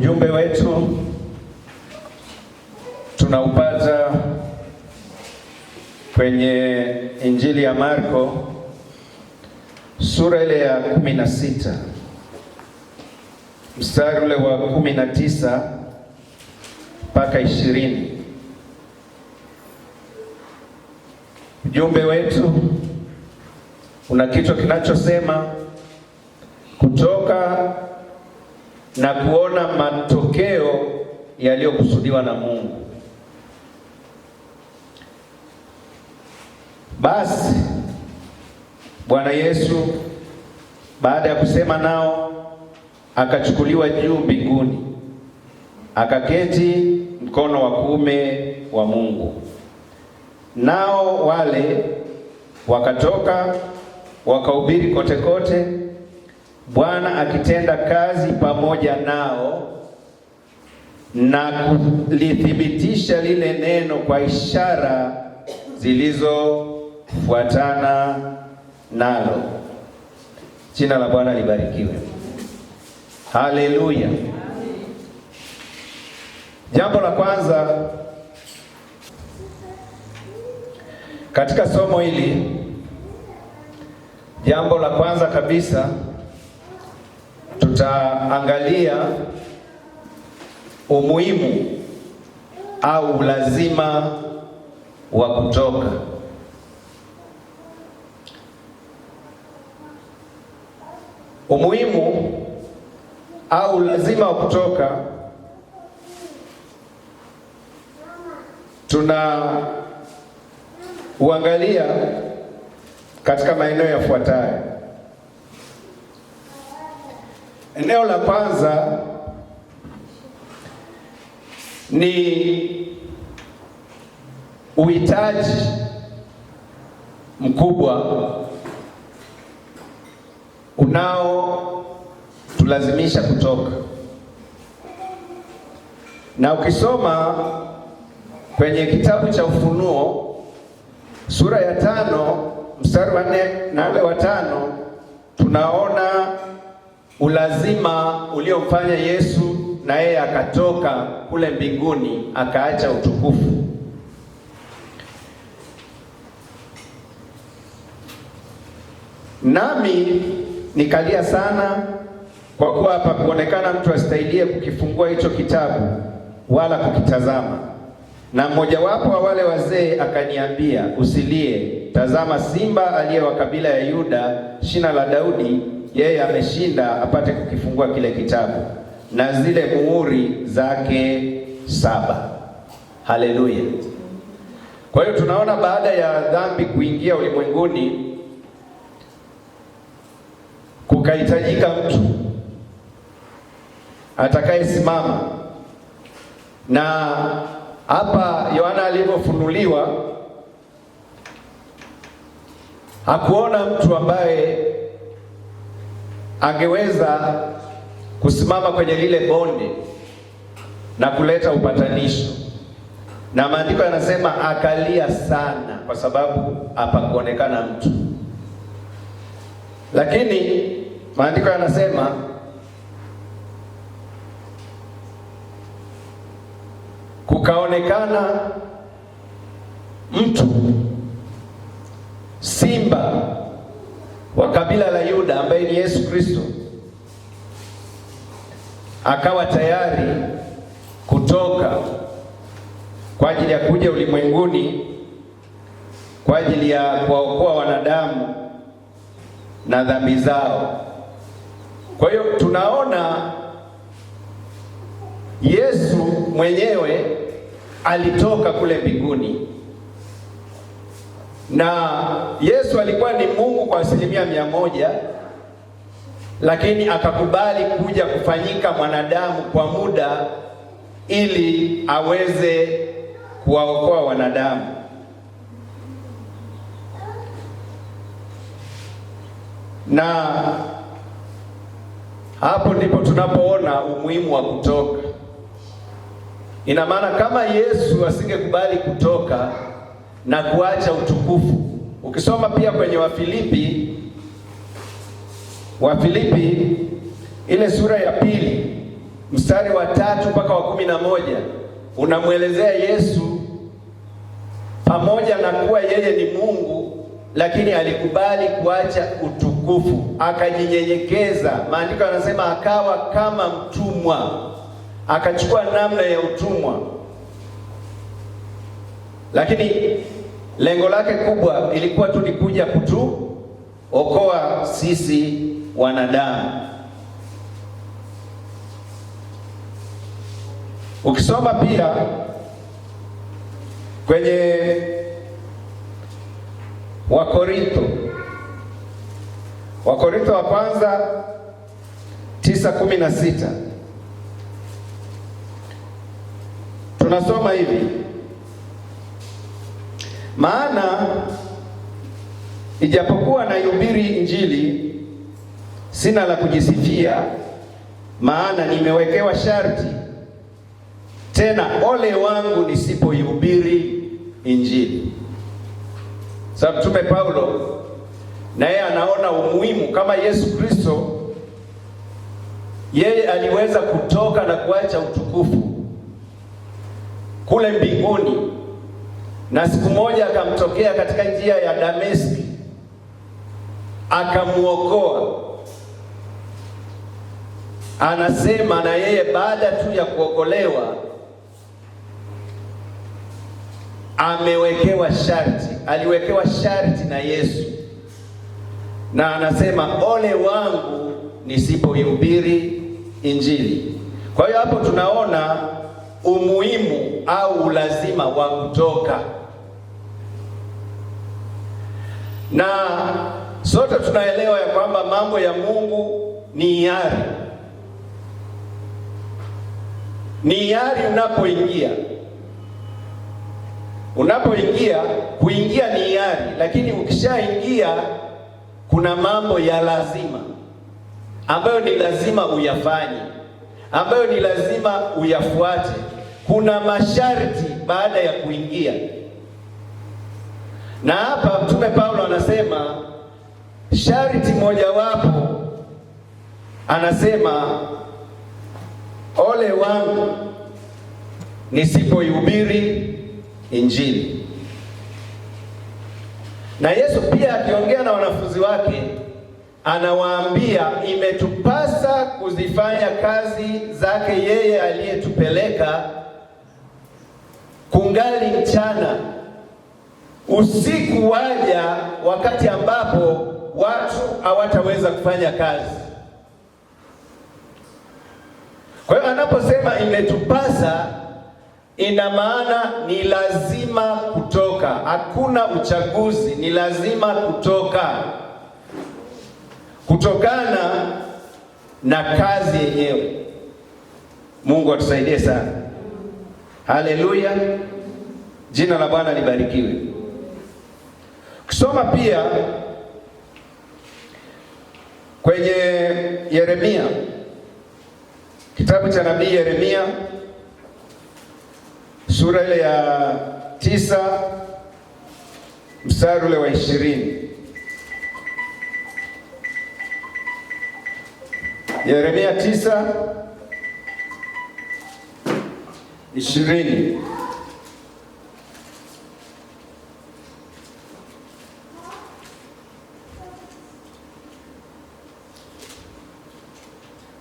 Ujumbe wetu tunaupata kwenye Injili ya Marko sura ile ya 16 mstari ule wa 19 mpaka 20. Ujumbe wetu una kichwa kinachosema kutoka na kuona matokeo yaliyokusudiwa na Mungu. Basi Bwana Yesu baada ya kusema nao akachukuliwa juu mbinguni, akaketi mkono wa kuume wa Mungu. Nao wale wakatoka wakahubiri kote kote, Bwana akitenda kazi pamoja nao na kulithibitisha lile neno kwa ishara zilizofuatana nalo. Jina la Bwana libarikiwe. Haleluya. Jambo la kwanza katika somo hili, jambo la kwanza kabisa tutaangalia umuhimu au ulazima wa kutoka. Umuhimu au ulazima wa kutoka uangalia katika maeneo yafuatayo. Eneo la kwanza ni uhitaji mkubwa unaotulazimisha kutoka. Na ukisoma kwenye kitabu cha Ufunuo sura ya 5 mstari wa 4 na ule wa 5, tunaona ulazima uliomfanya Yesu na yeye akatoka kule mbinguni akaacha utukufu. Nami nikalia sana, kwa kuwa hapa kuonekana mtu astahiliye kukifungua hicho kitabu wala kukitazama. Na mmojawapo wa wale wazee akaniambia, usilie, tazama simba aliye wa kabila ya Yuda, shina la Daudi, yeye ameshinda apate kukifungua kile kitabu na zile muhuri zake 7. Haleluya. Kwa hiyo tunaona baada ya dhambi kuingia ulimwenguni, kukahitajika mtu atakayesimama. Na hapa Yohana alivyofunuliwa hakuona mtu ambaye angeweza kusimama kwenye lile bonde na kuleta upatanisho. Na maandiko yanasema akalia sana, kwa sababu hapakuonekana mtu. Lakini maandiko yanasema kukaonekana mtu, simba wa kabila la Yuda ambaye ni Yesu Kristo, akawa tayari kutoka kwa ajili ya kuja ulimwenguni kwa ajili ya kuwaokoa wanadamu na dhambi zao. Kwa hiyo tunaona Yesu mwenyewe alitoka kule mbinguni, na Yesu alikuwa ni Mungu kwa 100%, lakini akakubali kuja kufanyika mwanadamu kwa muda ili aweze kuwaokoa wanadamu. Na hapo ndipo tunapoona umuhimu wa kutoka. Ina maana kama Yesu asingekubali kutoka na kuacha utukufu. Ukisoma pia kwenye Wafilipi ile sura ya 2 mstari wa 3 mpaka wa 11 unamwelezea Yesu pamoja na kuwa yeye ni Mungu, lakini alikubali kuacha utukufu, akajinyenyekeza. Maandiko yanasema akawa kama mtumwa, akachukua namna ya utumwa. Lakini lengo lake kubwa ilikuwa tu ni kuja kutuokoa sisi wanadamu. Ukisoma pia kwenye Wakorintho wa kwanza 9:16 tunasoma hivi: maana ijapokuwa naihubiri Injili, sina la kujisifia, maana nimewekewa sharti, tena ole wangu nisipoihubiri Injili. Sababu Mtume Paulo naye anaona umuhimu, kama Yesu Kristo yeye aliweza kutoka na kuacha utukufu kule mbinguni, na siku moja akamtokea katika njia ya Dameski akamuokoa. Anasema na yeye baada tu ya kuokolewa amewekewa sharti, aliwekewa sharti na Yesu, na anasema ole wangu nisipoihubiri Injili. Kwa hiyo hapo tunaona umuhimu au ulazima wa kutoka, na sote tunaelewa ya kwamba mambo ya Mungu ni hiari. Ni hiari unapoingia, kuingia ni hiari, lakini ukishaingia kuna mambo ya lazima ambayo ni lazima uyafanye, ambayo ni lazima uyafuate. Kuna masharti baada ya kuingia, na hapa Mtume Paulo anasema sharti mojawapo, anasema ole wangu nisipoihubiri Injili. Na Yesu pia akiongea na wanafunzi wake anawaambia imetupasa kuzifanya kazi zake yeye aliyetupeleka kungali mchana, usiku waja wakati ambapo watu hawataweza kufanya kazi. Kwa hiyo anaposema imetupasa, ina maana ni lazima kutoka, hakuna uchaguzi, ni lazima kutoka, kutokana na kazi yenyewe. Mungu atusaidie sana. Haleluya, jina la Bwana libarikiwe. Kusoma pia kwenye Yeremia, kitabu cha nabii Yeremia sura ile ya 9 mstari ule wa 20. Yeremia 9:20.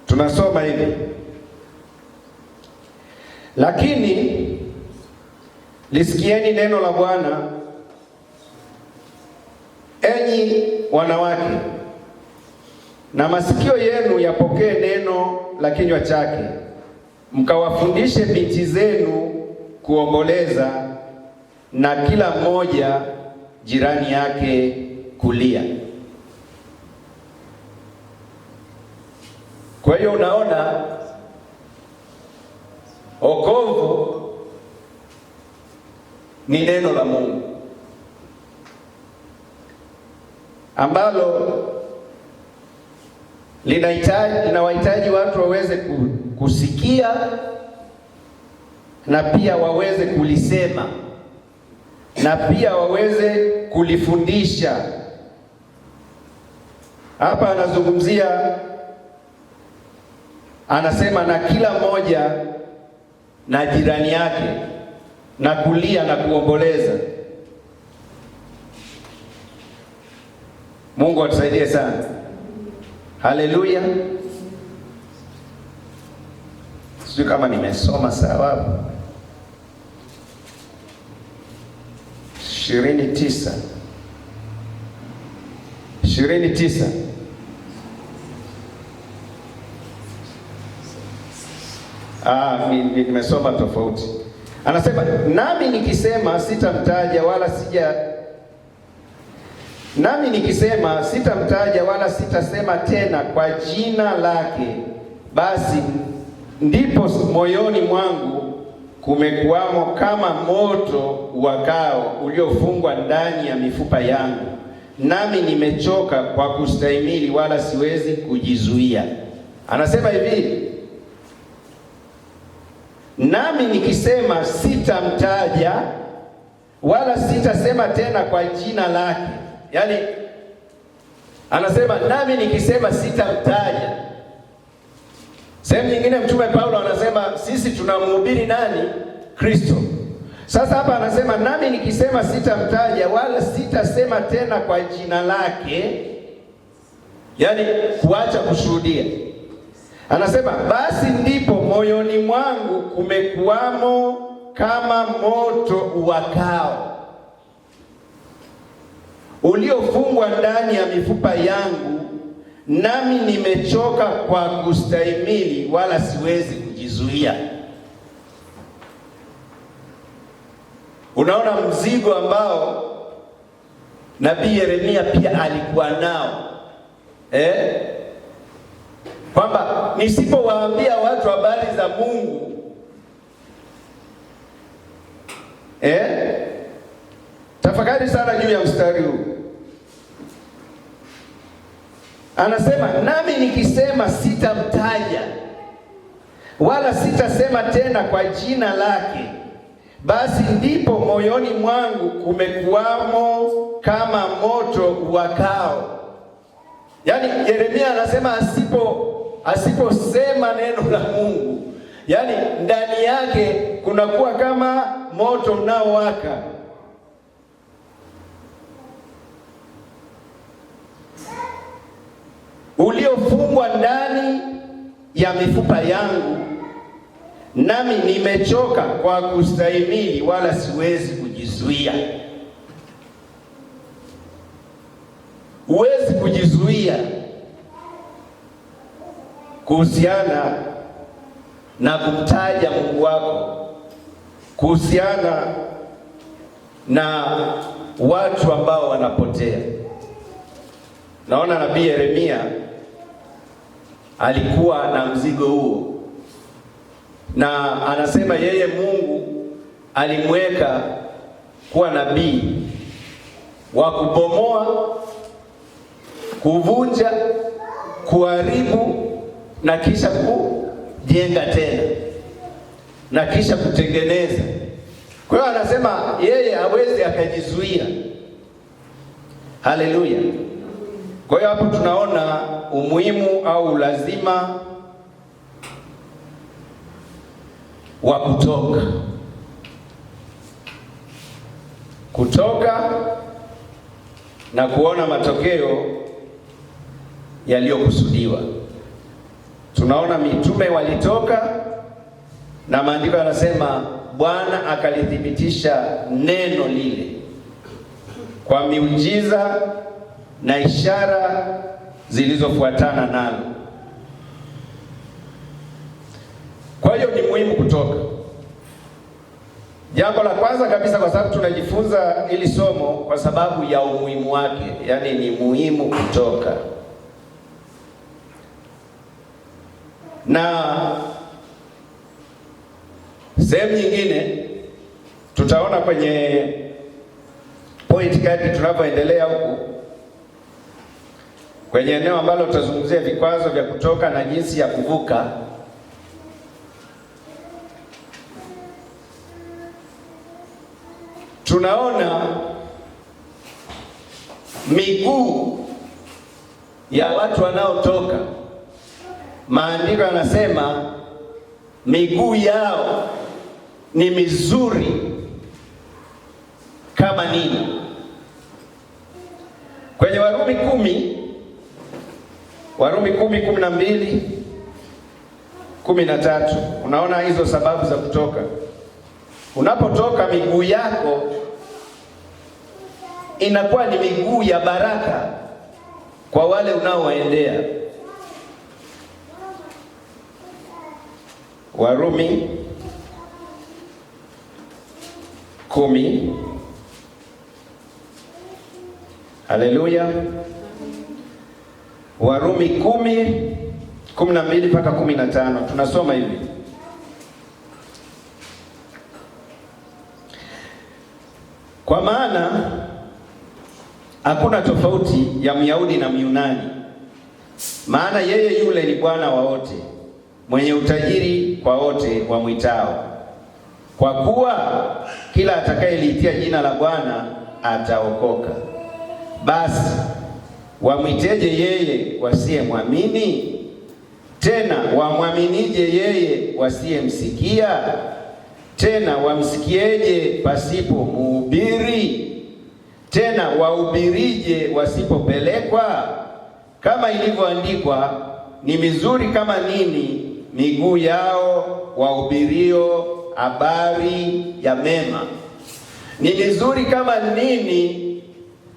Tunasoma hivi: lakini lisikieni neno la Bwana, enyi wanawake, na masikio yenu yapokee neno la kinywa chake, mkawafundishe binti zenu kuomboleza, na kila mmoja jirani yake kulia. Kwa hiyo unaona, wokovu ni neno la Mungu ambalo linawahitaji watu waweze kusikia na pia waweze kulisema na pia waweze kulifundisha. Hapa anazungumzia anasema na kila mmoja na jirani yake, na kulia na kuomboleza. Mungu atusaidie sana. Haleluya. Sijui kama nimesoma sawa. 29 nimesoma tofauti. Anasema nami nikisema sitamtaja wala sitasema tena kwa jina lake, basi ndipo moyoni mwangu kumekuwamo kama moto uwakao uliofungwa ndani ya mifupa yangu, nami nimechoka kwa kustahimili wala siwezi kujizuia. Anasema hivi, nami nikisema sitamtaja wala sitasema tena kwa jina lake. Yaani anasema nami nikisema sitamtaja. Sehemu nyingine Mtume Paulo anasema sisi tunamhubiri nani? Kristo. Sasa hapa anasema nami nikisema sitamtaja wala sitasema tena kwa jina lake, yaani kuacha kushuhudia. Anasema basi ndipo moyoni mwangu kumekuwamo kama moto uwakao uliofungwa ndani ya mifupa yangu, nami nimechoka kwa kustahimili wala siwezi kujizuia. Unaona mzigo ambao Nabii Yeremia pia alikuwa nao, kwamba nisipowaambia watu habari za Mungu, tafakari sana juu ya mstari huu. Anasema nami nikisema sitamtaja wala sitasema tena kwa jina lake, basi ndipo moyoni mwangu kumekuwamo kama moto uwakao. Yaani Yeremia anasema asiposema neno la Mungu, yaani ndani yake kunakuwa kama moto unaowaka. Uliofungwa ndani ya mifupa yangu, nami nimechoka kwa kustahimili wala siwezi kujizuia. Huwezi kujizuia kuhusiana na kumtaja Mungu wako, kuhusiana na watu ambao wanapotea. Naona Nabii Yeremia alikuwa na mzigo huo, na anasema yeye Mungu alimweka kuwa nabii wa kubomoa, kuvunja, kuharibu na kisha kujenga tena na kisha kutengeneza. Kwa hiyo anasema yeye hawezi akajizuia. Haleluya. Kwa hiyo hapo tunaona umuhimu au lazima wa kutoka na kuona matokeo yaliyokusudiwa. Tunaona mitume walitoka na maandiko yanasema Bwana akalithibitisha neno lile kwa miujiza na ishara zilizofuatana nalo. Kwa hiyo ni muhimu kutoka. Jambo la kwanza kabisa, kwa sababu tunajifunza hili somo kwa sababu ya umuhimu wake, yaani ni muhimu kutoka. Na sehemu nyingine tutaona kwenye point kadri tunavyoendelea huku kwenye eneo ambalo tutazungumzia vikwazo vya kutoka na jinsi ya kuvuka. Tunaona miguu ya watu wanaotoka maandiko yanasema miguu yao ni mizuri kama nini? Kwenye Warumi 10:12-13 unaona hizo sababu za kutoka. Unapotoka miguu yako inakuwa ni miguu ya baraka kwa wale unaowaendea. Warumi 10. Haleluya. Warumi 10:12-15 tunasoma hivi. Kwa maana hakuna tofauti ya Myahudi na Myunani, maana yeye yule ni Bwana wa wote, mwenye utajiri kwa wote wamwitao. Kwa kuwa kila atakayeliitia jina la Bwana ataokoka. Basi wamwiteje yeye wasiyemwamini? Tena wamwaminije yeye wasiyemsikia? Tena wamsikieje pasipo mhubiri? Tena wahubirije wasipopelekwa? Kama ilivyoandikwa, ni mizuri kama nini miguu yao wahubirio habari ya mema. Ni mizuri kama nini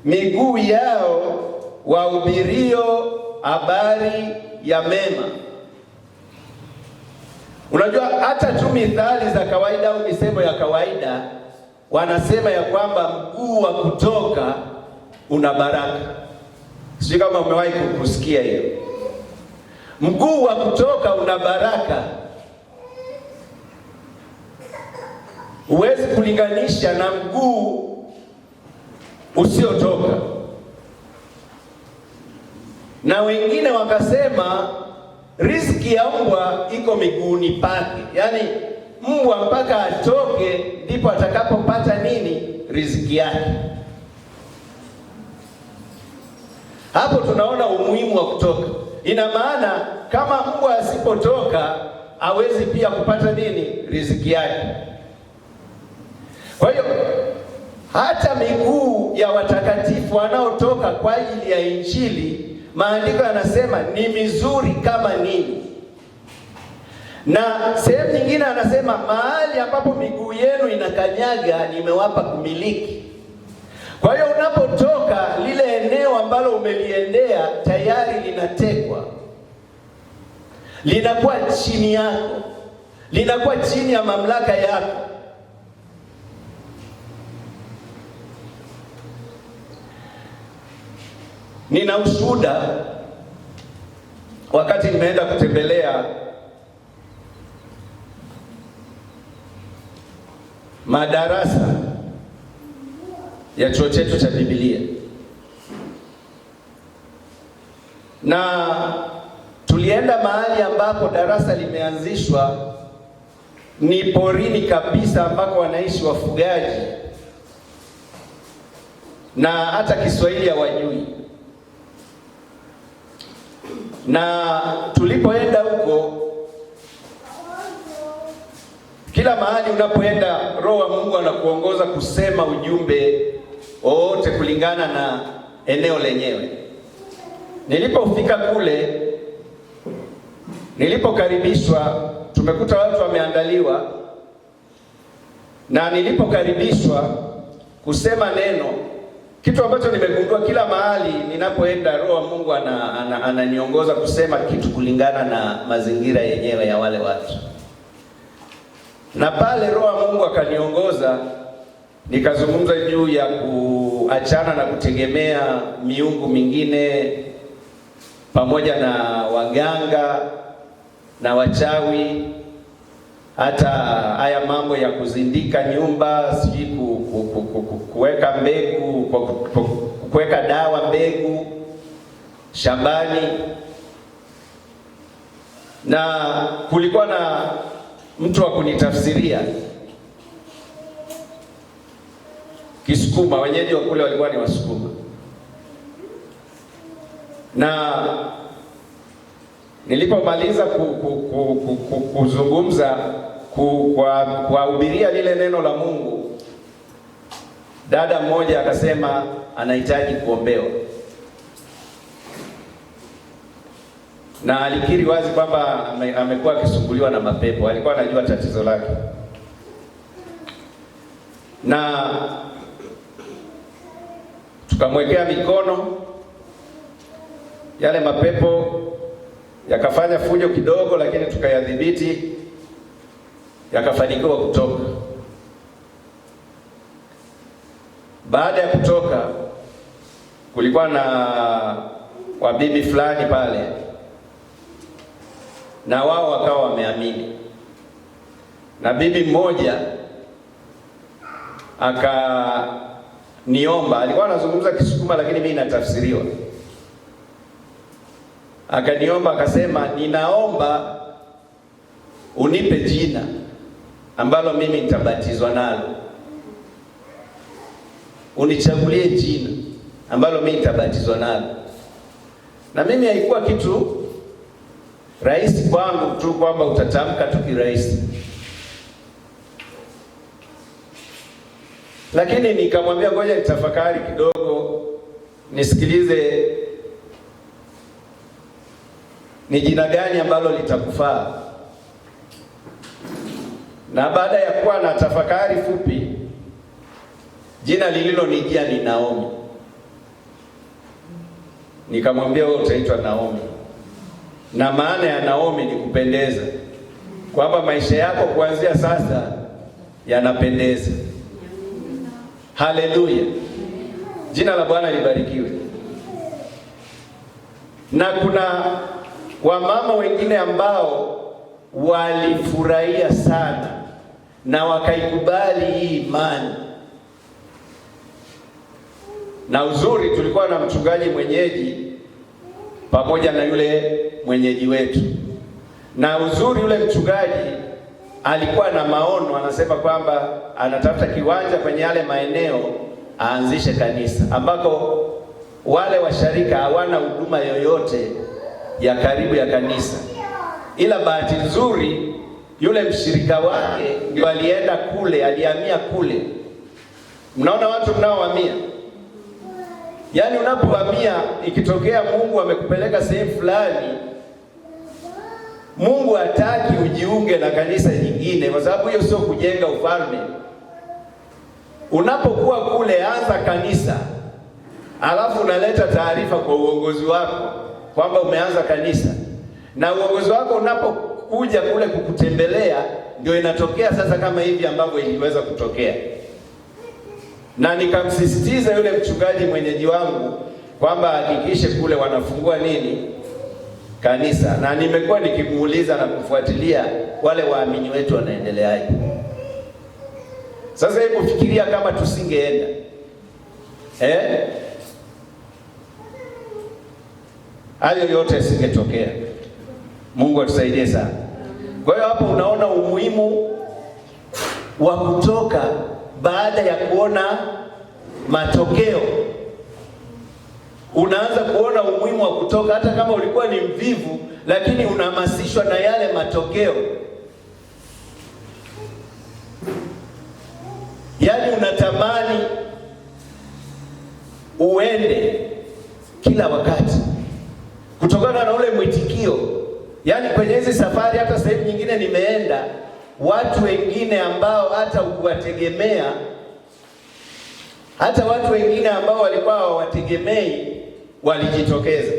miguu yao wahubirio habari ya mema. Unajua hata tu mithali za kawaida au misemo ya kawaida wanasema ya kwamba mguu wa kutoka una baraka. Sijui kama umewahi kusikia hiyo. Mguu wa kutoka una baraka. Huwezi kulinganisha na mguu usiotoka. Na wengine wakasema riziki ya mbwa iko miguuni pake. Yaani mbwa mpaka atoke ndipo atakapopata nini? Riziki yake. Hapo tunaona umuhimu wa kutoka. Ina maana kama mbwa asipotoka hawezi pia kupata nini? Riziki yake. Kwa hiyo hata miguu ya watakatifu wanaotoka kwa ajili ya Injili, maandiko yanasema ni mizuri kama nini. Na sehemu nyingine anasema mahali ambapo miguu yenu inakanyaga nimewapa kumiliki. Kwa hiyo unapotoka, lile eneo ambalo umeliendea tayari linatekwa, linakuwa chini yako, linakuwa chini ya mamlaka yako. Nina ushuhuda wakati nimeenda kutembelea madarasa ya chuo chetu cha Biblia, na tulienda mahali ambapo darasa limeanzishwa ni porini kabisa, ambako wanaishi wafugaji na hata Kiswahili hawajui. Na tulipoenda huko, kila mahali unapoenda Roho wa Mungu anakuongoza kusema ujumbe wote kulingana na eneo lenyewe. Nilipofika kule, nilipokaribishwa, tumekuta watu wameandaliwa, na nilipokaribishwa kusema neno, kitu ambacho nimegundua kila mahali ninapoenda, Roho wa Mungu ananiongoza kusema kitu kulingana na mazingira yenyewe ya wale watu. Na pale Roho wa Mungu akaniongoza, nikazungumza juu ya kuachana na kutegemea miungu mingine pamoja na waganga na wachawi, hata haya mambo ya kuzindika nyumba, sijui kuweka mbegu, kuweka dawa mbegu shambani. Na kulikuwa na mtu wa kunitafsiria Kisukuma, wenyeji wa kule walikuwa ni Wasukuma. Na Nilipomaliza kuzungumza kuhubiria lile neno la Mungu, dada mmoja akasema anahitaji kuombewa, na alikiri wazi kwamba amekuwa akisumbuliwa na mapepo. Alikuwa anajua tatizo lake, na tukamwekea mikono. Yale mapepo yakafanya fujo kidogo, lakini tukayadhibiti, yakafanikiwa kutoka. Baada ya kutoka, kulikuwa na wabibi fulani pale, na wao wakawa wameamini, na bibi mmoja akaniomba. Alikuwa anazungumza Kisukuma lakini mimi natafsiriwa. Akaniomba akasema, ninaomba unipe jina ambalo mimi nitabatizwa nalo. Unichagulie jina ambalo mimi nitabatizwa nalo. Na mimi haikuwa kitu rahisi kwangu tu kwamba utatamka tu kirahisi, lakini nikamwambia ngoja nitafakari kidogo, nisikilize ni jina gani ambalo litakufaa. Na baada ya kuwa na tafakari fupi, jina lililonijia ni Naomi. Nikamwambia wewe utaitwa Naomi, na maana ya Naomi ni kupendeza, kwamba maisha yako kuanzia sasa yanapendeza. Haleluya, jina la Bwana libarikiwe. Na kuna wamama wengine ambao walifurahia sana na wakaikubali hii imani. Na uzuri, tulikuwa na mchungaji mwenyeji pamoja na yule mwenyeji wetu, na uzuri yule mchungaji alikuwa na maono, anasema kwamba anatafuta kiwanja kwenye yale maeneo aanzishe kanisa ambako wale washarika hawana huduma yoyote ya karibu ya kanisa, ila bahati nzuri yule mshirika wake ndio alienda kule, alihamia kule. Mnaona watu mnaohamia, yaani unapohamia, ikitokea Mungu amekupeleka sehemu fulani, Mungu hataki ujiunge na kanisa nyingine, kwa sababu hiyo sio kujenga ufalme. Unapokuwa kule, anza kanisa, alafu unaleta taarifa kwa uongozi wako kwamba umeanza kanisa, na uongozi wako unapokuja kule kukutembelea, ndio inatokea sasa kama hivi ambavyo iliweza kutokea. Na nikamsisitiza yule mchungaji mwenyeji wangu kwamba hakikishe kule wanafungua nini? Kanisa. Na nimekuwa nikimuuliza na kufuatilia wale waamini wetu wanaendeleaje. Sasa hebu fikiria kama tusingeenda. Hayo yote yasingetokea. Mungu atusaidie sana. Kwa hiyo hapo unaona umuhimu wa kutoka baada ya kuona matokeo. Unaanza kuona umuhimu wa kutoka, hata kama ulikuwa ni mvivu, lakini unahamasishwa na yale matokeo. Yaani unatamani uende kila wakati kutokana na ule mwitikio. Yaani kwenye hizi safari, hata sehemu nyingine nimeenda, watu wengine ambao hata ukuwategemea, hata watu wengine ambao walikuwa hawategemei walijitokeza.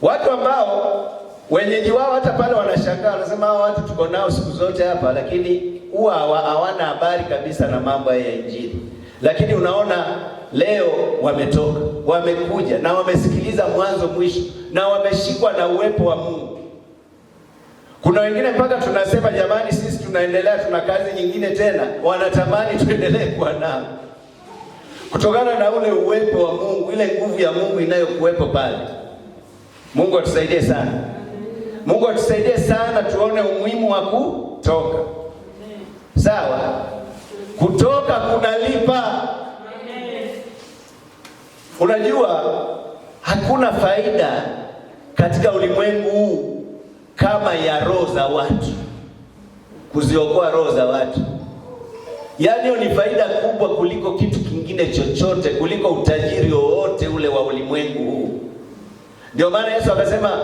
Watu ambao wenyeji wao hata pale wanashangaa, wanasema hao watu tuko nao siku zote hapa, lakini huwa hawana habari kabisa na mambo ya Injili. Lakini unaona leo wametoka, wamekuja na wamesikiliza mwanzo mwisho, na wameshikwa na uwepo wa Mungu. Kuna wengine mpaka tunasema jamani, sisi tunaendelea, tuna kazi nyingine tena, wanatamani tuendelee kuwa nao, kutokana na ule uwepo wa Mungu, ile nguvu ya Mungu inayokuwepo pale. Mungu atusaidie sana. Mungu atusaidie sana, tuone umuhimu wa kutoka. Sawa? Kutoka kunalipa. Unajua hakuna faida katika ulimwengu huu kama ya roho za watu, kuziokoa roho za watu. Yaani hiyo ni faida kubwa kuliko kitu kingine chochote, kuliko utajiri wowote ule wa ulimwengu huu. Ndio maana Yesu akasema,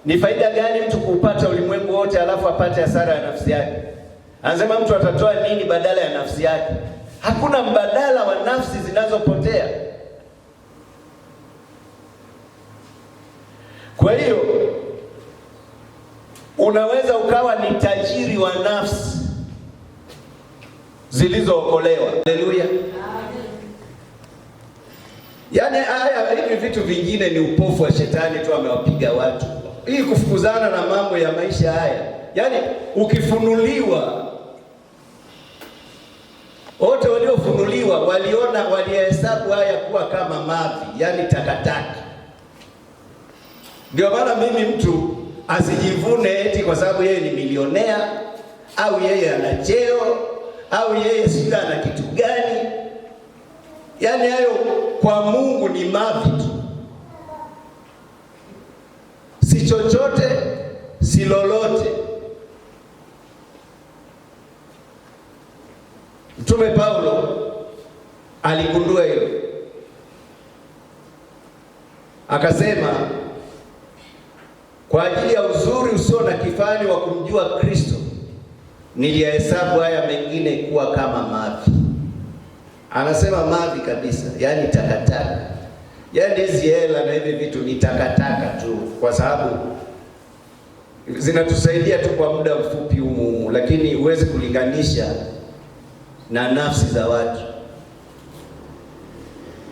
ni faida gani mtu kuupata ulimwengu wote alafu apate hasara ya nafsi yake? Anasema mtu atatoa nini badala ya nafsi yake? Hakuna mbadala wa nafsi zinazopotea. Kwa hiyo unaweza ukawa ni tajiri wa nafsi zilizookolewa. Haleluya. Yaani hivi vitu vingine ni upofu wa shetani tu, amewapiga watu. Hii kufukuzana na mambo ya maisha haya. Yaani ukifunuliwa, wote waliofunuliwa walihesabu haya kuwa kama mavi, yaani takataka. Ndio maana mimi mtu asijivune eti kwa sababu yeye ni milionea au yeye ana cheo au yeye sijui ana kitu gani. Yaani hayo kwa Mungu ni mavi tu, si chochote, si lolote. Mtume Paulo aligundua hilo, akasema, kwa ajili ya uzuri usio na kifani wa kumjua Kristo, niliyahesabu haya mengine kuwa kama mavi. Anasema mavi kabisa, yaani takataka. Yaani hizi hela na hivi vitu ni takataka tu, kwa sababu zinatusaidia tu kwa muda mfupi humu, lakini huwezi kulinganisha na nafsi za watu.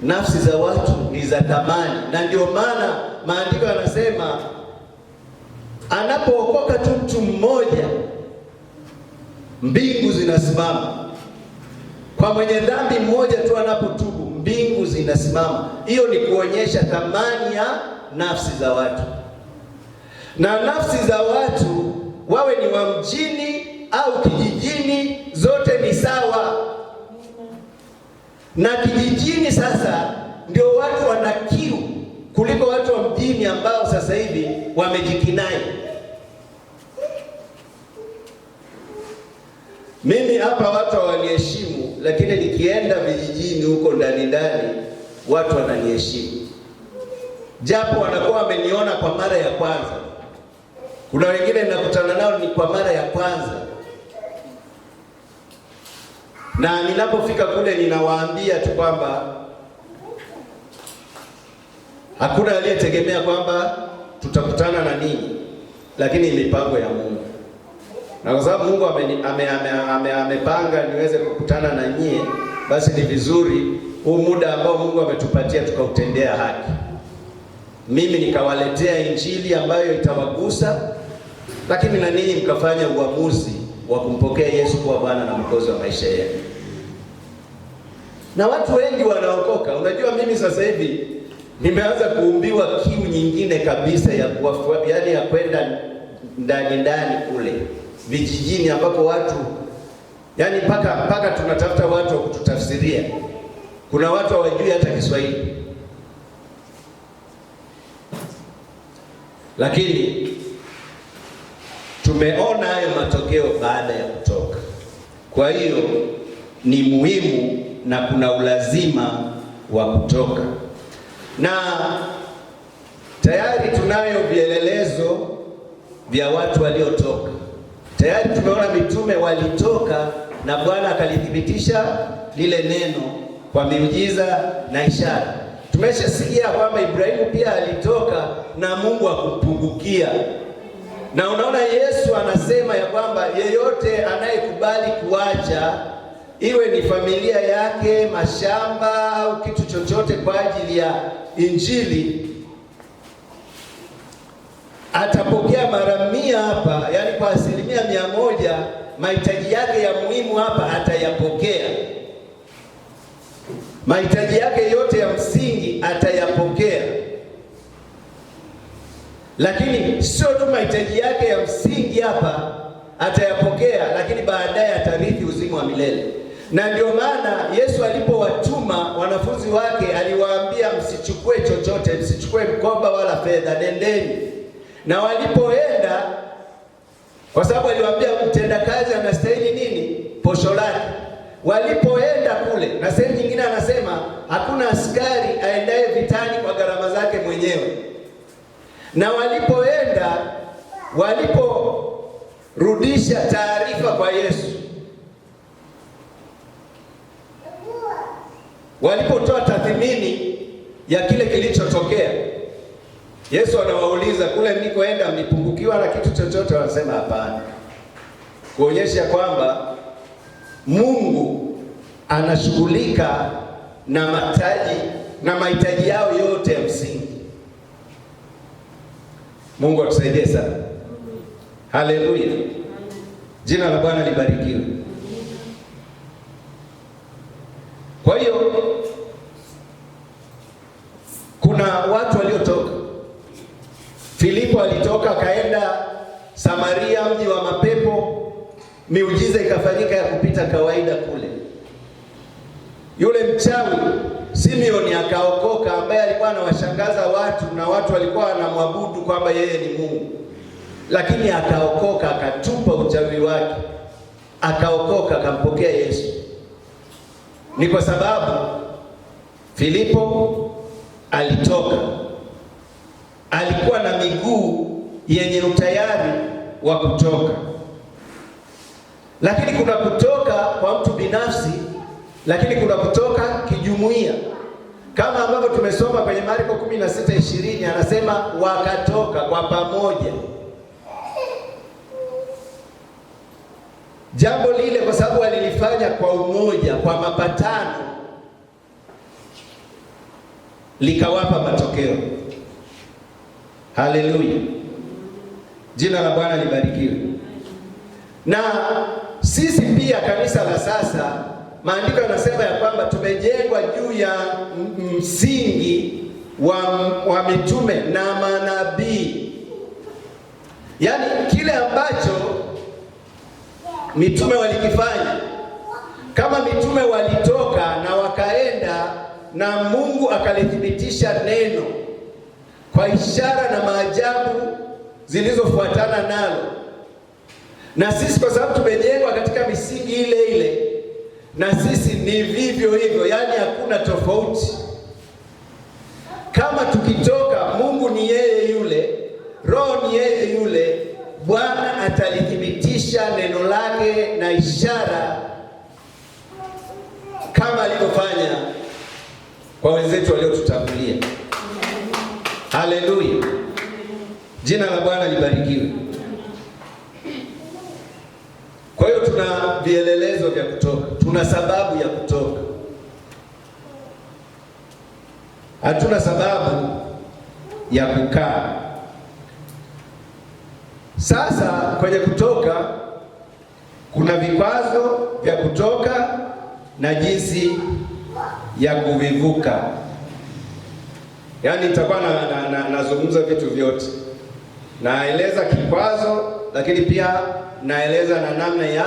Nafsi za watu ni za thamani, na ndio maana maandiko yanasema anapookoka tu mtu mmoja, mbingu zinasimama. Kwa mwenye dhambi mmoja tu anapotubu, mbingu zinasimama. Hiyo ni kuonyesha thamani ya nafsi za watu. Na nafsi za watu, wawe ni wa mjini au kijijini, zote ni sawa. Na kijijini sasa ndio watu wana kiu kuliko watu wa mjini ambao sasa hivi wamejikinai. Mimi hapa watu hawaniheshimu, lakini nikienda vijijini huko ndani watu wananiheshimu, japo wanakuwa wameniona kwa mara ya kwanza. Kuna wengine ninakutana nao ni kwa mara ya kwanza, na ninapofika kule ninawaambia tu kwamba hakuna aliyetegemea kwamba tutakutana na ninyi, lakini mipango ya Mungu. Na kwa sababu Mungu amepanga niweze kukutana na nyie, basi ni vizuri huu muda ambao Mungu ametupatia tukautendea haki. Mimi nikawaletea injili ambayo itawagusa, lakini na ninyi mkafanya uamuzi wa kumpokea Yesu kuwa Bwana na Mwokozi wa maisha yenu. Na watu wengi wanaokoka. Unajua mimi sasa hivi nimeanza kuumbiwa kiu nyingine kabisa ya yaani ya kwenda ndani kule vijijini ambako watu yaani mpaka tunatafuta watu wa kututafsiria. Kuna watu hawajui hata Kiswahili. Lakini tumeona hayo matokeo baada ya kutoka. Kwa hiyo ni muhimu na kuna ulazima wa kutoka. Na tayari tunayo vielelezo vya watu waliotoka. Tayari tumeona mitume walitoka na Bwana akalithibitisha lile neno kwa miujiza na ishara. Tumeshasikia kwamba Ibrahimu pia alitoka na Mungu akumpungukia. Na unaona Yesu anasema ya kwamba yeyote anayekubali kuacha, iwe ni familia yake, mashamba au kitu chochote kwa ajili ya injili, atapokea mara 100 hapa, yani kwa 100%. Mahitaji yake ya muhimu hapa atayapokea. Mahitaji yake yote ya msingi atayapokea. Lakini sio tu mahitaji yake ya msingi hapa atayapokea, lakini baadaye atarithi uzima wa milele. Na ndio maana Yesu alipowatuma wanafunzi wake aliwaambia, msichukue chochote, msichukue mkoba wala fedha, nendeni. Na walipoenda, kwa sababu aliwaambia mtendakazi anastahili nini? Posho lake. Walipoenda kule, na sehemu nyingine anasema hakuna askari aendaye vitani kwa gharama zake mwenyewe. Na walipoenda, waliporudisha taarifa kwa Yesu, walipotoa tathmini ya kile kilichotokea, Yesu anawauliza, kule mlikoenda mlipungukiwa na kitu chochote? Wanasema hapana, kuonyesha kwamba Mungu anashughulika na mahitaji yao yote ya msingi. Mungu atusaidie sana. Haleluya, jina la Bwana libarikiwe. Kwa hiyo kuna watu waliotoka. Filipo alitoka akaenda Samaria, mji wa mapepo, miujiza ikafanyika ya kupita kawaida kule. Yule mchawi Simeoni akaokoka, ambaye alikuwa anawashangaza watu na watu walikuwa wanamwabudu kwamba yeye ni Mungu, lakini akaokoka, akatupa uchawi wake, akaokoka, akampokea Yesu. Ni kwa sababu Filipo alitoka, alikuwa na miguu yenye utayari wa kutoka. Lakini kuna kutoka kwa mtu binafsi, lakini kuna kutoka kijumuiya, kama ambavyo tumesoma kwenye Marko 16:20, anasema wakatoka kwa pamoja. Jambo lile kwa sababu walilifanya kwa umoja, kwa mapatano, likawapa matokeo. Haleluya, jina la Bwana libarikiwe. Na sisi pia kanisa la sasa, maandiko yanasema ya kwamba tumejengwa juu ya msingi wa mitume na manabii. Yaani kile ambacho mitume walikifanya, kama mitume walitoka na wakaenda na Mungu akalithibitisha neno kwa ishara na maajabu zilizofuatana nalo, na sisi kwa sababu tumejengwa katika misingi ile ile, na sisi ni vivyo hivyo, yaani hakuna tofauti. Kama tukitoka, Mungu ni yeye yule, Roho ni yeye yule, Bwana atalithibitisha neno lake na ishara kama alivyofanya kwa wenzetu waliotutangulia. Haleluya, jina la Bwana libarikiwe. Kwa hiyo tuna vielelezo vya kutoka, tuna sababu ya kutoka. Hatuna sababu ya kukaa. Sasa kwenye kutoka kuna vikwazo vya kutoka na jinsi ya kuvivuka. Yaani nitakuwa nazungumza vitu vyote. Naeleza kikwazo, lakini pia naeleza na namna ya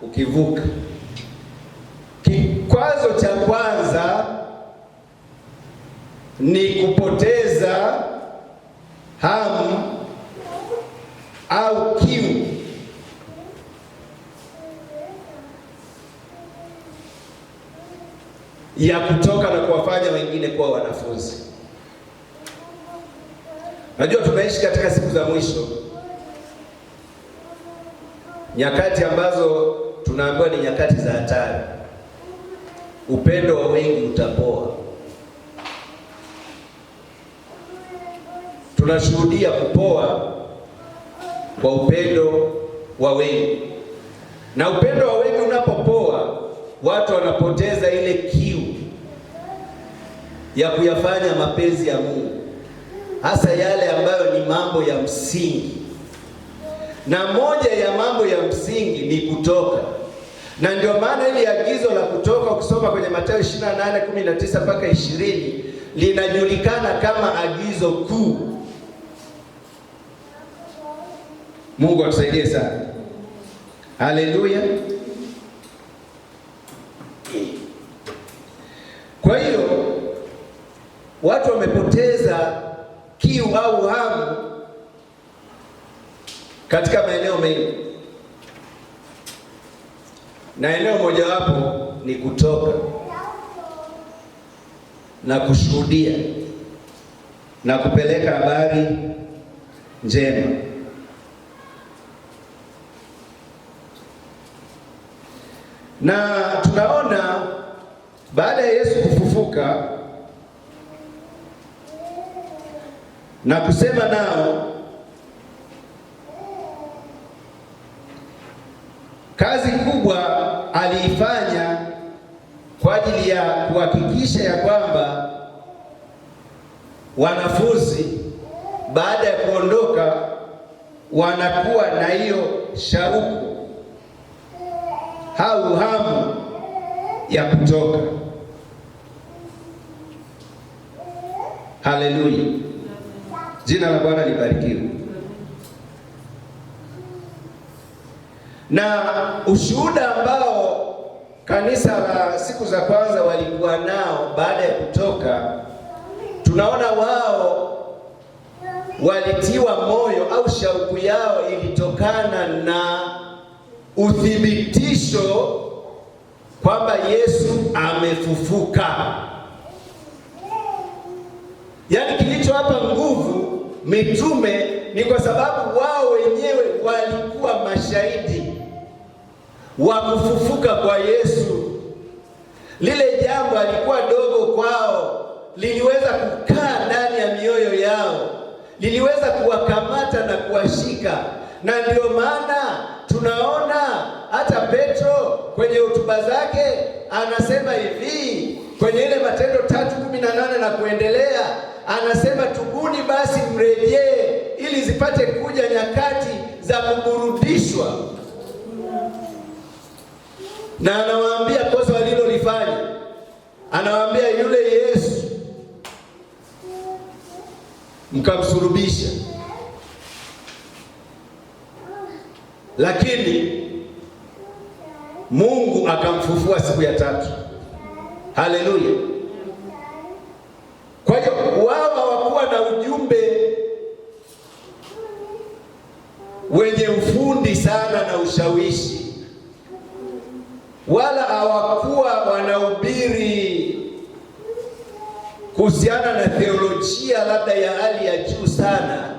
kukivuka. Kikwazo cha kwanza ni kupoteza hamu au kiu ya kutoka na kuwafanya wengine kuwa wanafunzi. Najua tunaishi katika siku za mwisho, nyakati ambazo tunaambiwa ni nyakati za hatari. Upendo wa wengi utapoa. Tunashuhudia kupoa kwa upendo wa wengi, na upendo wa wengi unapopoa, watu wanapoteza ile kiu ya kuyafanya mapenzi ya Mungu, hasa yale ambayo ni mambo ya msingi. Na moja ya mambo ya msingi ni kutoka, na ndio maana ile agizo la kutoka, ukisoma kwenye Mathayo 28:19 mpaka 20, linajulikana kama agizo kuu. Mungu atusaidie sana. Haleluya. watu wamepoteza kiu au hamu katika maeneo mengi, na eneo mojawapo ni kutoka na kushuhudia na kupeleka habari njema. Na tunaona baada ya Yesu kufufuka na kusema nao, kazi kubwa aliifanya kwa ajili ya kuhakikisha ya kwamba wanafunzi baada ya kuondoka wanakuwa na hiyo shauku au hamu ya kutoka. Haleluya, jina la Bwana libarikiwe. Na ushuhuda ambao kanisa la siku za kwanza walikuwa nao baada ya kutoka, tunaona wao walitiwa moyo au shauku yao ilitokana na uthibitisho kwamba Yesu amefufuka. Yaani kilichowapa nguvu mitume ni kwa sababu wao wenyewe walikuwa mashahidi wa kufufuka kwa Yesu. Lile jambo alikuwa dogo kwao, liliweza kukaa ndani ya mioyo yao, liliweza kuwakamata na kuwashika. Na ndio maana tunaona hata Petro kwenye hotuba zake anasema hivi, kwenye ile Matendo 3:18 na kuendelea, anasema tubuni basi mrejee, ili zipate kuja nyakati za kuburudishwa. Na anawaambia kosa walilolifanya, anawaambia yule Yesu mkamsulubisha, lakini Mungu akamfufua siku ya tatu. Haleluya! Kwa hiyo wao hawakuwa na ujumbe wenye ufundi sana na ushawishi, wala hawakuwa wanahubiri kuhusiana na theolojia labda ya hali ya juu sana,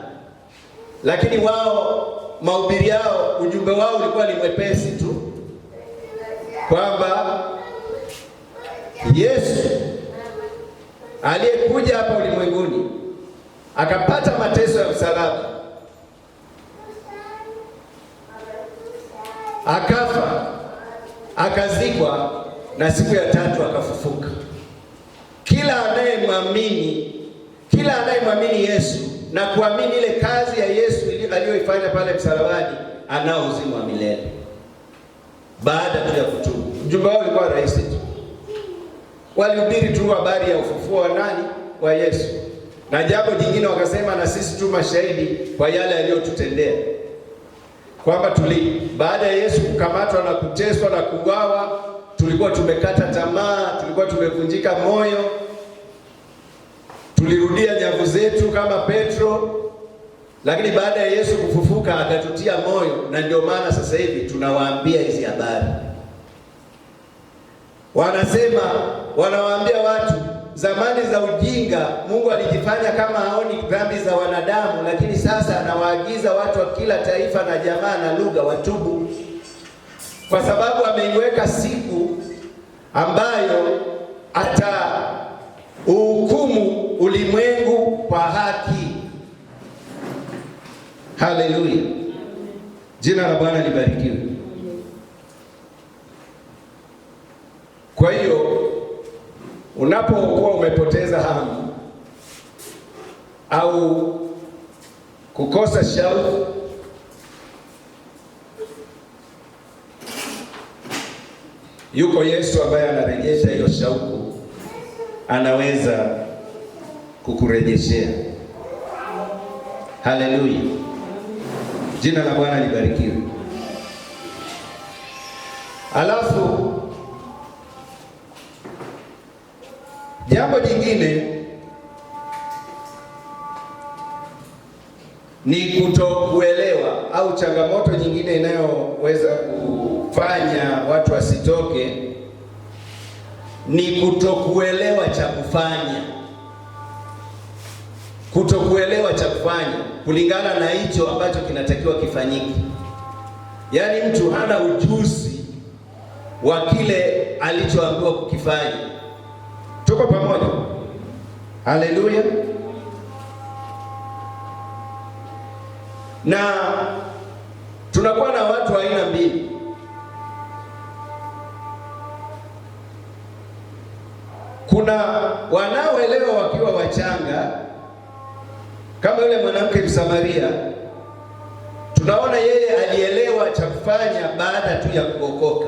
lakini wao mahubiri yao, ujumbe wao ulikuwa ni mwepesi tu, kwamba Yesu aliyekuja hapa ulimwenguni akapata mateso ya msalaba, akafa, akazikwa, na siku ya tatu akafufuka. Kila anayemwamini Yesu na kuamini ile kazi ya Yesu aliyoifanya pale msalabani anao uzima wa milele baada ya kutubu. Ujumbe wao ulikuwa rahisi tu, walihubiri tu habari ya ufufuo wa nani? Wa Yesu. Na jambo jingine wakasema, na sisi tu mashahidi kwa yale aliyotutendea, kwamba baada ya Yesu kukamatwa na kuteswa na kuuawa, tulikuwa tumekata tamaa, tulikuwa tumevunjika moyo, tulirudia nyavu zetu kama Petro, lakini baada ya Yesu kufufuka akatutia moyo, na ndio maana sasa hivi tunawaambia hizi habari. Wanawaambia watu, zamani za ujinga Mungu alijifanya kama haoni dhambi za wanadamu, lakini sasa anawaagiza watu wa kila taifa na jamaa na lugha watubu, kwa sababu ameiweka siku ambayo uhukumu ulimwengu kwa haki. Haleluya, jina la Bwana libarikiwe. Kwa hiyo unapokuwa umepoteza hamu au kukosa shauku, yuko Yesu ambaye anarejesha hiyo shauku, anaweza kukurejeshea. Haleluya, jina la Bwana libarikiwe. Alafu jambo jingine ni kutokuelewa, au changamoto nyingine inayoweza kufanya watu wasitoke ni kutokuelewa cha kufanya. Kutokuelewa cha kufanya kulingana na hicho ambacho kinatakiwa kifanyike. Yaani mtu hana ujuzi wa kile alichoambiwa kukifanya. Tuko pamoja? Haleluya. Na tunakuwa na watu wa aina mbili. Kuna wanaoelewa wakiwa wachanga, kama yule mwanamke Msamaria. Tunaona yeye alielewa cha kufanya baada tu ya kuokoka.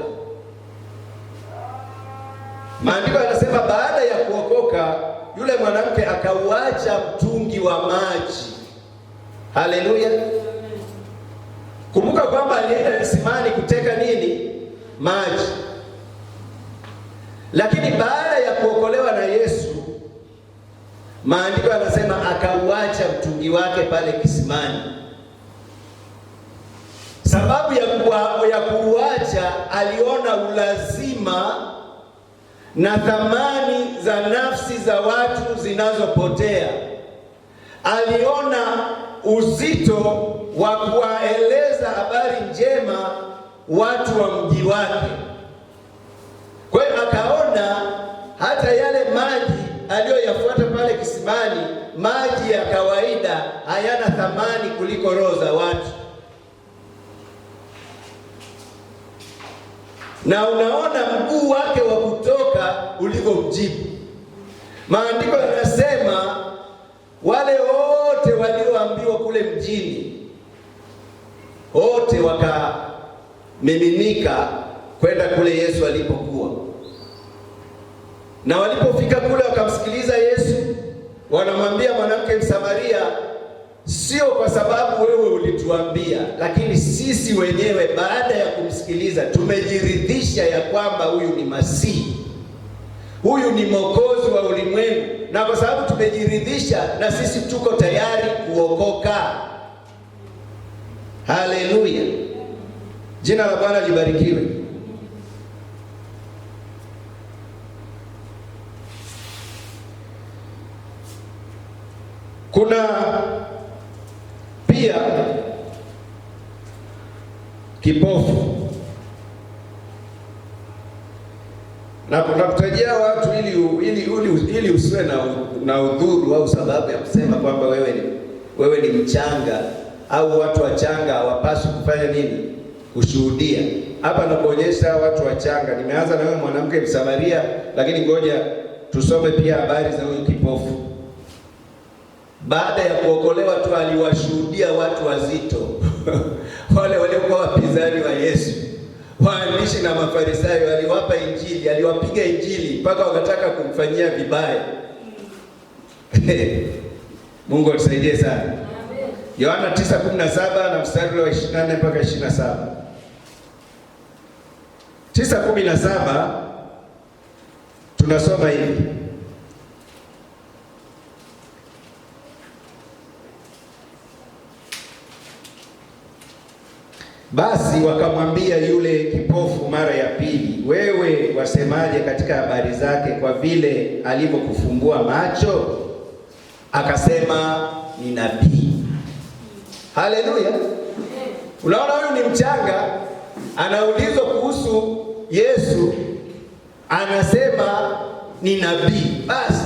Maandiko yanasema baada ya kuokoka yule mwanamke akauacha mtungi wa maji. Haleluya. Kumbuka kwamba alienda kisimani kuteka nini? Maji. Lakini baada ya kuokolewa na Yesu, maandiko yanasema akauacha mtungi wake pale kisimani. Sababu ya kuuacha, aliona ulazima na thamani za nafsi za watu zinazopotea. Aliona uzito wa kuwaeleza habari njema watu wa mji wake. Kwa hiyo akaona hata yale maji aliyoyafuata pale kisimani, maji ya kawaida, hayana thamani kuliko roho za watu. Na unaona mguu wake wa kutoka ulivyomjibu. Maandiko yanasema wale wote walioambiwa kule mjini, wote wakamiminika kwenda kule Yesu alipokuwa. Na walipofika kule wakamsikiliza Yesu, wanamwambia mwanamke Msamaria, sio kwa sababu wewe ulituambia, lakini sisi wenyewe baada ya kumsikiliza tumejiridhisha ya kwamba huyu ni Masihi, huyu ni Mwokozi wa ulimwengu, na kwa sababu tumejiridhisha, na sisi tuko tayari kuokoka. Haleluya, jina la Bwana libarikiwe. Kuna pia kipofu, na kunakutajia watu ili usiwe na udhuru au sababu ya kusema kwamba wewe ni mchanga, au watu wachanga hawapaswi kufanya nini? Kushuhudia. Hapa nakuonyesha watu wachanga. Nimeanza na wewe mwanamke Msamaria, lakini ngoja tusome pia habari za huyu kipofu. Baada ya kuokolewa tu aliwashuhudia watu wazito wale waliokuwa wapinzani wa Yesu, waandishi na Mafarisayo. Aliwapa Injili, aliwapiga Injili mpaka wakataka kumfanyia vibaya. Mungu atusaidie sana. Yohana 9:17 na mstari wa 24 mpaka 27. 9:17 tunasoma hivi: basi wakamwambia yule kipofu mara ya pili, wewe wasemaje katika habari zake, kwa vile alivyokufumbua macho? Akasema, ni nabii. Haleluya. Unaona, huyu ni mchanga, anaulizwa kuhusu Yesu, anasema ni nabii. Basi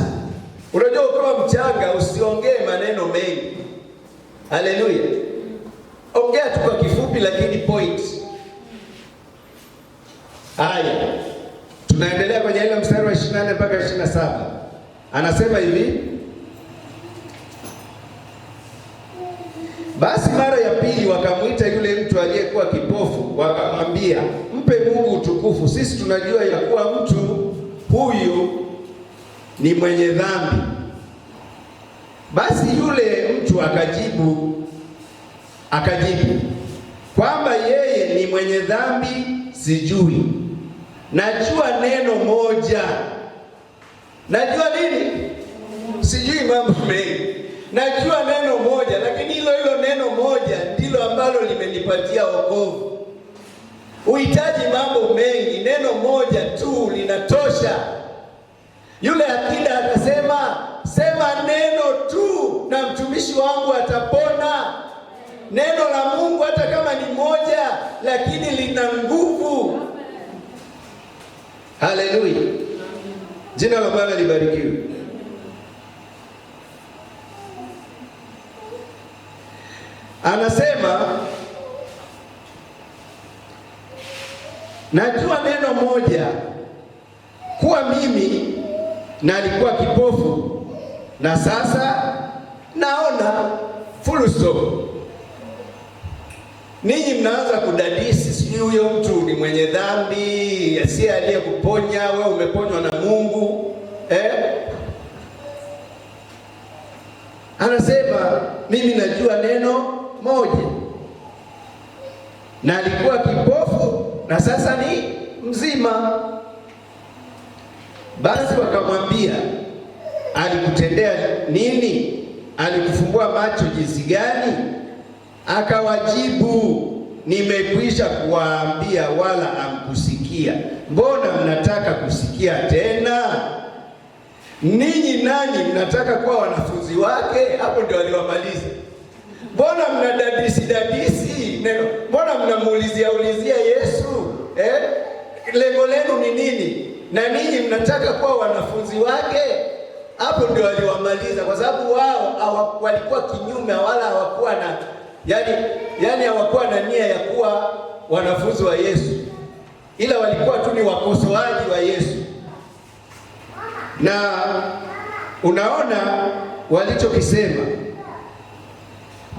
unajua, ukiwa mchanga usiongee maneno mengi. Haleluya. Ongea tu kwa kifupi, lakini point. Haya, tunaendelea kwenye ile mstari wa 24 mpaka 27. Anasema hivi: basi mara ya pili wakamwita yule mtu aliyekuwa kipofu, wakamwambia, mpe Mungu utukufu, sisi tunajua ya kuwa mtu huyu ni mwenye dhambi. Basi yule mtu akajibu kwamba yeye ni mwenye dhambi sijui, najua neno moja. Najua nini? Sijui mambo mengi. Najua neno moja, lakini hilo neno moja ndilo ambalo limenipatia wokovu. Uhitaji mambo mengi, neno moja tu linatosha. Yule akida akasema, sema neno tu na mtumishi wangu atapona. Neno la Mungu hata kama ni moja, lakini lina nguvu. Haleluya. Jina la Bwana libarikiwe. Anasema, najua neno moja, kuwa mimi nalikuwa kipofu na sasa naona. Full stop. Ninyi mnaanza kudadisi, sijui huyo mtu ni mwenye dhambi, asiye aliyekuponya, wewe umeponywa na Mungu. Anasema mimi najua neno moja, na alikuwa kipofu na sasa ni mzima. Basi wakamwambia, alikutendea nini? Alikufumbua macho jinsi gani? Akawajibu, nimekwisha kuwaambia wala hamkusikia. Mbona mnataka kusikia tena? Ninyi nanyi mnataka kuwa wanafunzi wake? Hapo ndio aliwamaliza. Mbona mnadadisi neno? Mbona mnamuulizia Yesu? Lengo lenu ni nini? Na ninyi mnataka kuwa wanafunzi wake? Hapo ndio aliwamaliza, kwa sababu wao walikuwa kinyume, wala hawakuwa na yani hawakuwa na nia ya kuwa wanafunzi wa Yesu, ila walikuwa tu ni wakosoaji wa Yesu. Na unaona walichokisema.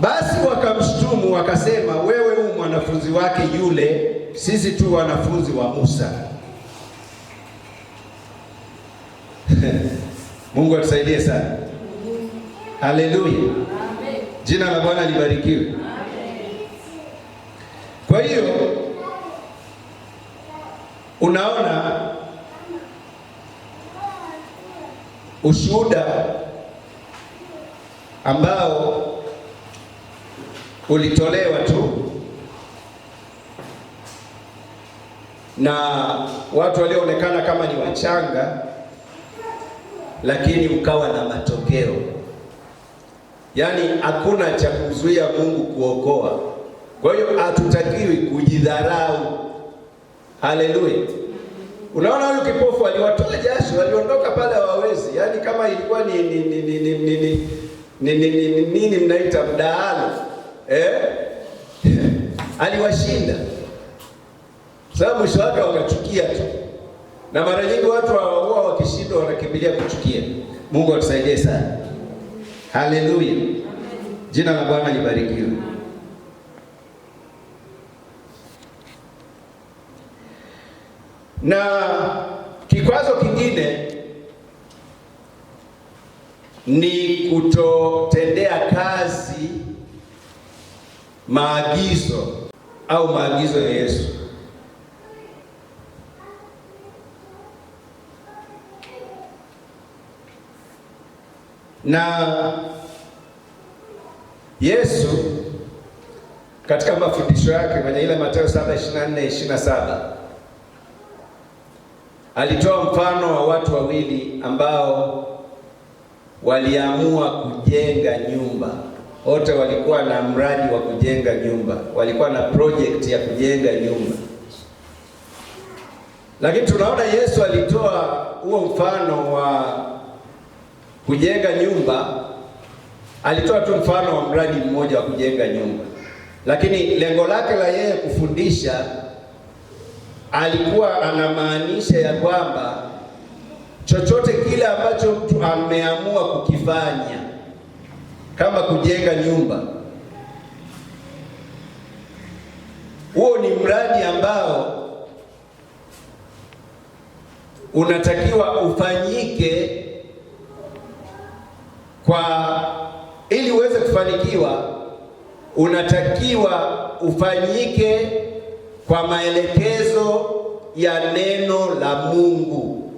Basi wakamshtumu wakasema, wewe u mwanafunzi wake yule, sisi tu wanafunzi wa Musa. Mungu atusaidie sana. Haleluya. Jina la Bwana libarikiwe. Kwa hiyo unaona ushuhuda ambao ulitolewa tu na watu walioonekana kama ni wachanga, lakini ukawa na matokeo. Yaani hakuna cha kuzuia Mungu kuokoa. Kwa hiyo hatutakiwi kujidharau. Haleluya. Unaona huyu kipofu aliwatoa jasho, aliondoka pale hawawezi. Yaani kama ilikuwa nini mnaita mdahalo. Aliwashinda. Sababu mwisho wake wakachukia tu. Na mara nyingi watu huwa wakishindwa wanakimbilia kuchukia. Mungu atusaidie sana. Haleluya. Jina la Bwana libarikiwe. Na kikwazo kingine ni kutotendea kazi maagizo au maagizo ya Yesu. Na Yesu katika mafundisho yake kwenye ile Mathayo 7:24-27 alitoa mfano wa watu wawili ambao waliamua kujenga nyumba. Wote walikuwa na mradi wa kujenga nyumba, walikuwa na project ya kujenga nyumba. Lakini tunaona Yesu alitoa huo mfano wa kujenga nyumba, alitoa tu mfano wa mradi mmoja wa kujenga nyumba. Lakini lengo lake la yeye kufundisha, alikuwa anamaanisha ya kwamba chochote kile ambacho mtu ameamua kukifanya kama kujenga nyumba, huo ni mradi ambao unatakiwa ufanyike ili uweze kufanikiwa, unatakiwa ufanyike kwa maelekezo ya neno la Mungu.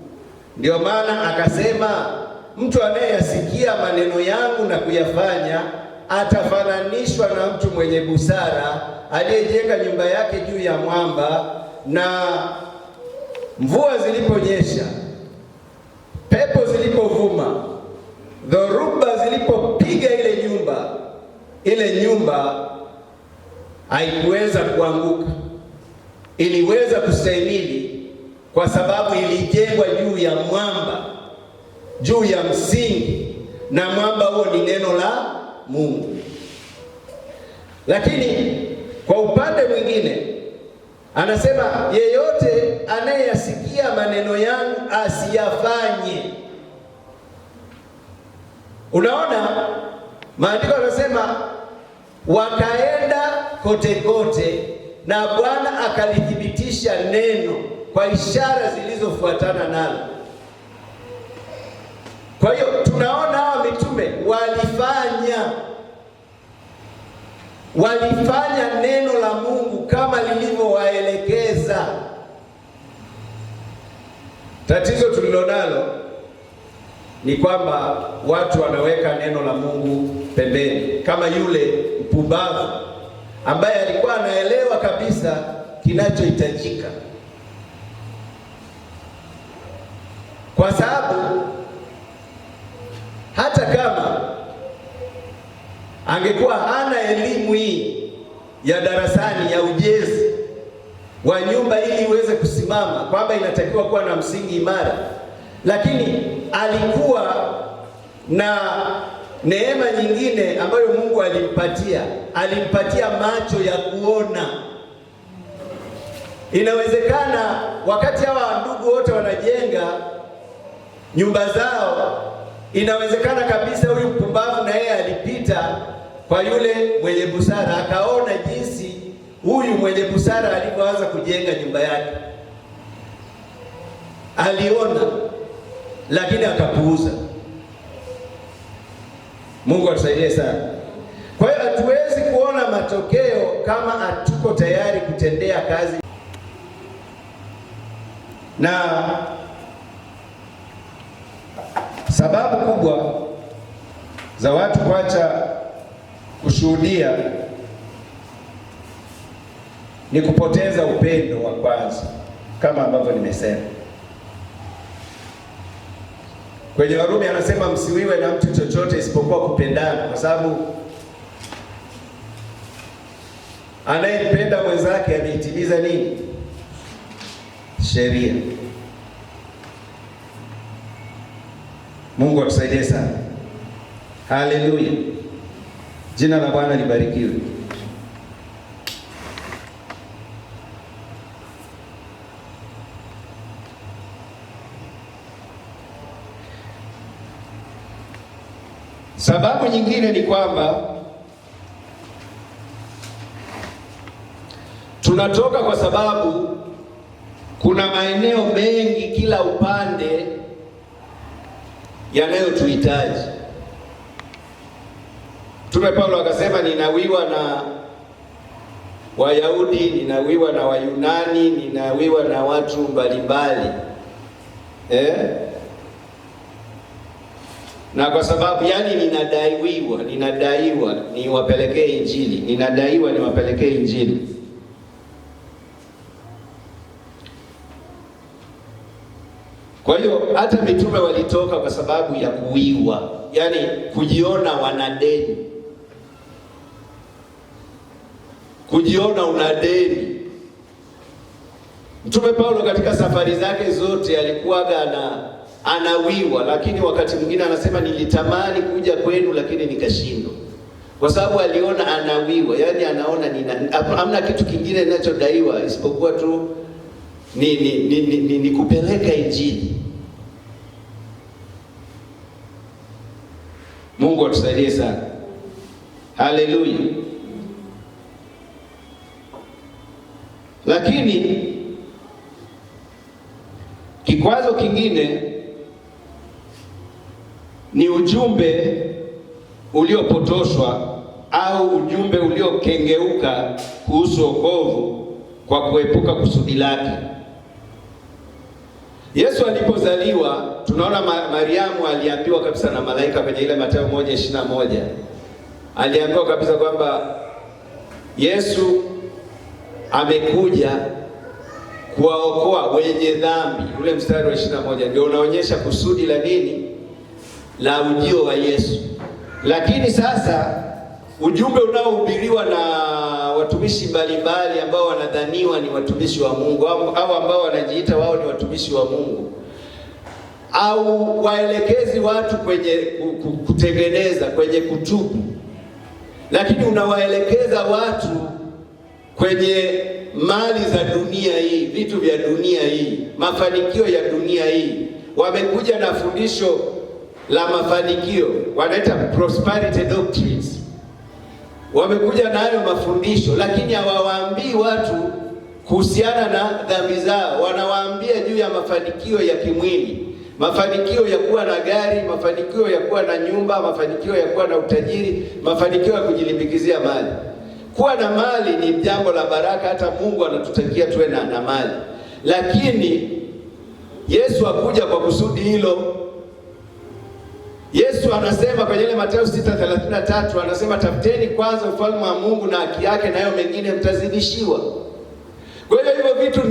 Ndio maana akasema mtu anayeyasikia maneno yangu na kuyafanya atafananishwa na mtu mwenye busara aliyejenga nyumba yake juu ya mwamba, na mvua ziliponyesha, pepo zilipovuma, dhoruba zilipopiga ile nyumba haikuweza kuanguka, iliweza kustahimili kwa sababu ilijengwa juu ya mwamba, juu ya msingi, na mwamba huo ni neno la Mungu. Lakini kwa upande mwingine anasema yeyote anayeyasikia maneno yangu asiyafanye. Unaona, maandiko yanasema wakaenda kote kote, na Bwana akalithibitisha neno kwa ishara zilizofuatana nalo. Kwa hiyo tunaona hawa mitume walifanya neno la Mungu kama lilivyowaelekeza. Tatizo tulilonalo ni kwamba watu wanaweka neno la Mungu pembeni, kama yule mpumbavu ambaye alikuwa anaelewa kabisa kinachohitajika, kwa sababu hata kama angekuwa hana elimu hii ya darasani ya ujenzi wa nyumba ili iweze kusimama, kwamba inatakiwa kuwa na msingi imara, lakini alikuwa na neema nyingine ambayo Mungu alimpatia macho ya kuona. Inawezekana wakati hawa ndugu wote wanajenga nyumba zao, inawezekana kabisa huyu mpumbavu na yeye alipita kwa yule mwenye busara, akaona jinsi huyu mwenye busara alivyoanza kujenga nyumba yake. Aliona, lakini akapuuza. Mungu atusaidie sana. Kwa hiyo hatuwezi kuona matokeo kama hatuko tayari kutendea kazi. Na sababu kubwa za watu kuacha kushuhudia ni kupoteza upendo wa kwanza, kama ambavyo nimesema. Kwenye Warumi anasema msiwiwe na mtu chochote isipokuwa kupendana, kwa sababu anayempenda mwenzake ameitimiza nini? Sheria. Mungu atusaidie sana. Haleluya. Jina la Bwana libarikiwe. Sababu nyingine ni kwamba tunatoka kwa sababu kuna maeneo mengi kila upande yanayotuhitaji. Mtume Paulo akasema, ninawiwa na Wayahudi, ninawiwa na Wayunani, ninawiwa na watu mbalimbali. Na kwa sababu ninadaiwa niwapelekee Injili. Kwa hiyo hata mitume walitoka kwa sababu ya kuwiwa, yaani kujiona wanadeni, kujiona unadeni. Mtume Paulo katika safari zake zote alikuwaga anawiwa, lakini wakati mwingine anasema nilitamani kuja kwenu lakini nikashindwa, kwa sababu aliona anawiwa, yaani anaona hamna kitu kingine ninachodaiwa isipokuwa tu ni kupeleka Injili. Mungu atusaidie sana. Haleluya. Lakini kikwazo kingine ni ujumbe uliopotoshwa au ujumbe uliokengeuka kuhusu wokovu kwa kuepuka kusudi lake. Yesu alipozaliwa tunaona Mariamu aliambiwa kabisa na malaika kwenye ile Mathayo 1:21. Aliambiwa kabisa kwamba Yesu amekuja kuwaokoa wenye dhambi. Ule mstari wa 21 ndio unaonyesha kusudi la nini, la ujio wa Yesu. Lakini sasa ujumbe unaohubiriwa na watumishi mbalimbali ambao wanadhaniwa ni watumishi wa Mungu au ambao wanajiita wao ni watumishi wa Mungu, au waelekezi watu kwenye kutengeneza, kwenye kutubu, lakini unawaelekeza watu kwenye mali za dunia hii, vitu vya dunia hii, mafanikio ya dunia hii. Wamekuja na fundisho la mafanikio, wanaita prosperity doctrines. Wamekuja na hayo mafundisho, lakini hawawaambii watu kuhusiana na dhambi zao. Wanawaambia juu ya mafanikio ya kimwili, mafanikio ya kuwa na gari, mafanikio ya kuwa na nyumba, mafanikio ya kuwa na utajiri, mafanikio ya kujilimbikizia mali. Kuwa na mali ni jambo la baraka, hata Mungu anatutakia tuwe na mali. Lakini Yesu hakuja kwa kusudi hilo. Yesu anasema kwenye ile Mathayo 6:33, anasema tafuteni kwanza ufalme wa Mungu na haki yake, nayo mengine mtazidishiwa. Kwa hiyo hivyo vitu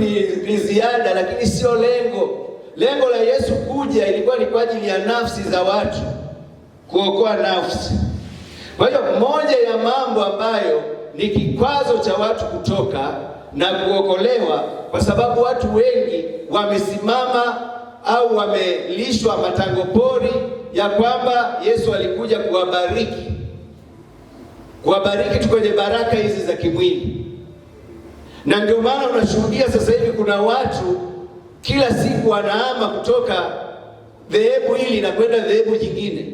ni ziada, lakini sio lengo. Lengo la Yesu kuja ilikuwa ni kwa ajili ya nafsi za watu, kuokoa nafsi. Kwa hiyo moja ya mambo ambayo ni kikwazo cha watu kutoka na kuokolewa, kwa sababu watu wengi wamesimama au wamelishwa matango pori ya kwamba Yesu alikuja kuwabariki tu kwenye baraka hizi za kimwili. Na ndio maana unashuhudia sasa hivi kuna watu kila siku wanahama kutoka dhehebu hili na kwenda dhehebu jingine,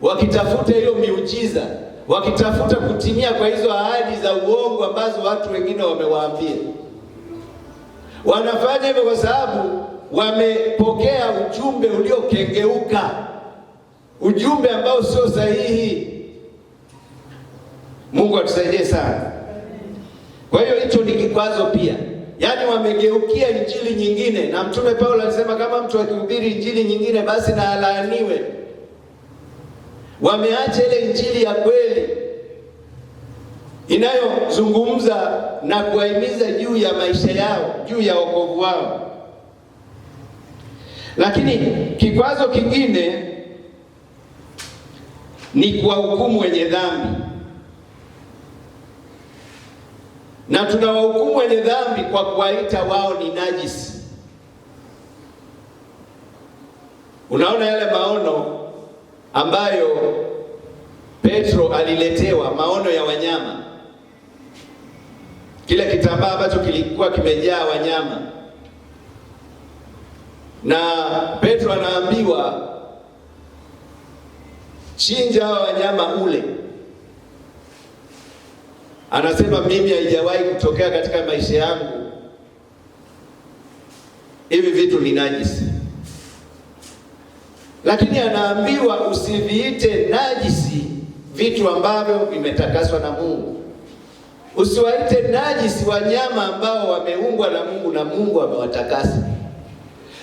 wakitafuta hiyo miujiza, wakitafuta kutimia kwa hizo ahadi za uongo ambazo watu wengine wamewaambia. Wanafanya hivyo kwa sababu wamepokea ujumbe uliokengeuka, ujumbe ambao sio sahihi. Mungu atusaidie sana. Kwa hiyo hicho ni kikwazo pia. Yaani wamegeukia injili nyingine, na Mtume Paulo alisema kama mtu akihubiri injili nyingine basi na alaaniwe. Wameacha ile injili ya kweli inayozungumza na kuwahimiza juu ya maisha yao, juu ya wokovu wao. Lakini kikwazo kingine ni kuwahukumu wenye dhambi. Na tunawahukumu wenye dhambi kwa kuwaita wao ni najisi. Unaona yale maono ambayo Petro aliletewa, maono ya wanyama, kile kitambaa ambacho kilikuwa kimejaa wanyama, na Petro anaambiwa chinja hawa wanyama ule. Anasema mimi haijawahi kutokea katika maisha yangu, hivi vitu ni najisi. Lakini anaambiwa usiviite najisi vitu ambavyo vimetakaswa na Mungu. Usiwaite najisi wanyama ambao wameungwa na Mungu na Mungu amewatakasa.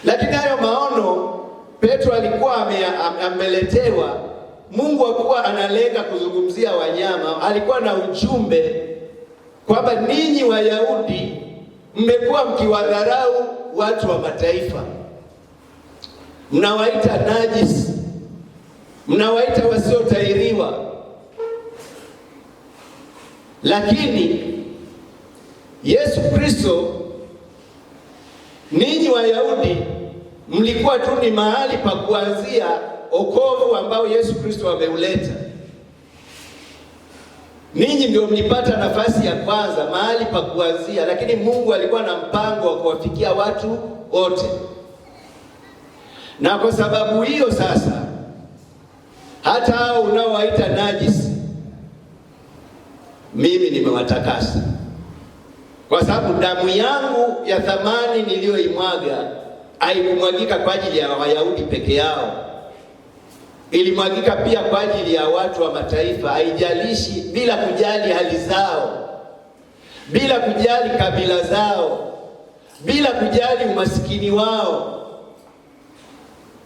Lakini hayo maono Petro alikuwa ameletewa, Mungu hakuwa analenga kuzungumzia wanyama. Alikuwa na ujumbe kwamba ninyi Wayahudi mmekuwa mkiwadharau watu wa mataifa, mnawaita najisi, mnawaita wasiotahiriwa. Lakini Yesu Kristo, ninyi Wayahudi mlikuwa tu ni mahali pa kuanzia wokovu ambao Yesu Kristo ameuleta. Ninyi ndio mlipata nafasi ya kwanza, mahali pa kuanzia, lakini Mungu alikuwa na mpango wa kuwafikia watu wote. Na kwa sababu hiyo sasa, hata hao unaowaita najisi, mimi nimewatakasa. Kwa sababu damu yangu ya thamani niliyoimwaga haikumwagika kwa ajili ya Wayahudi peke yao, ilimwagika pia kwa ajili ya watu wa mataifa. Haijalishi, bila kujali hali zao, bila kujali kabila zao, bila kujali umasikini wao.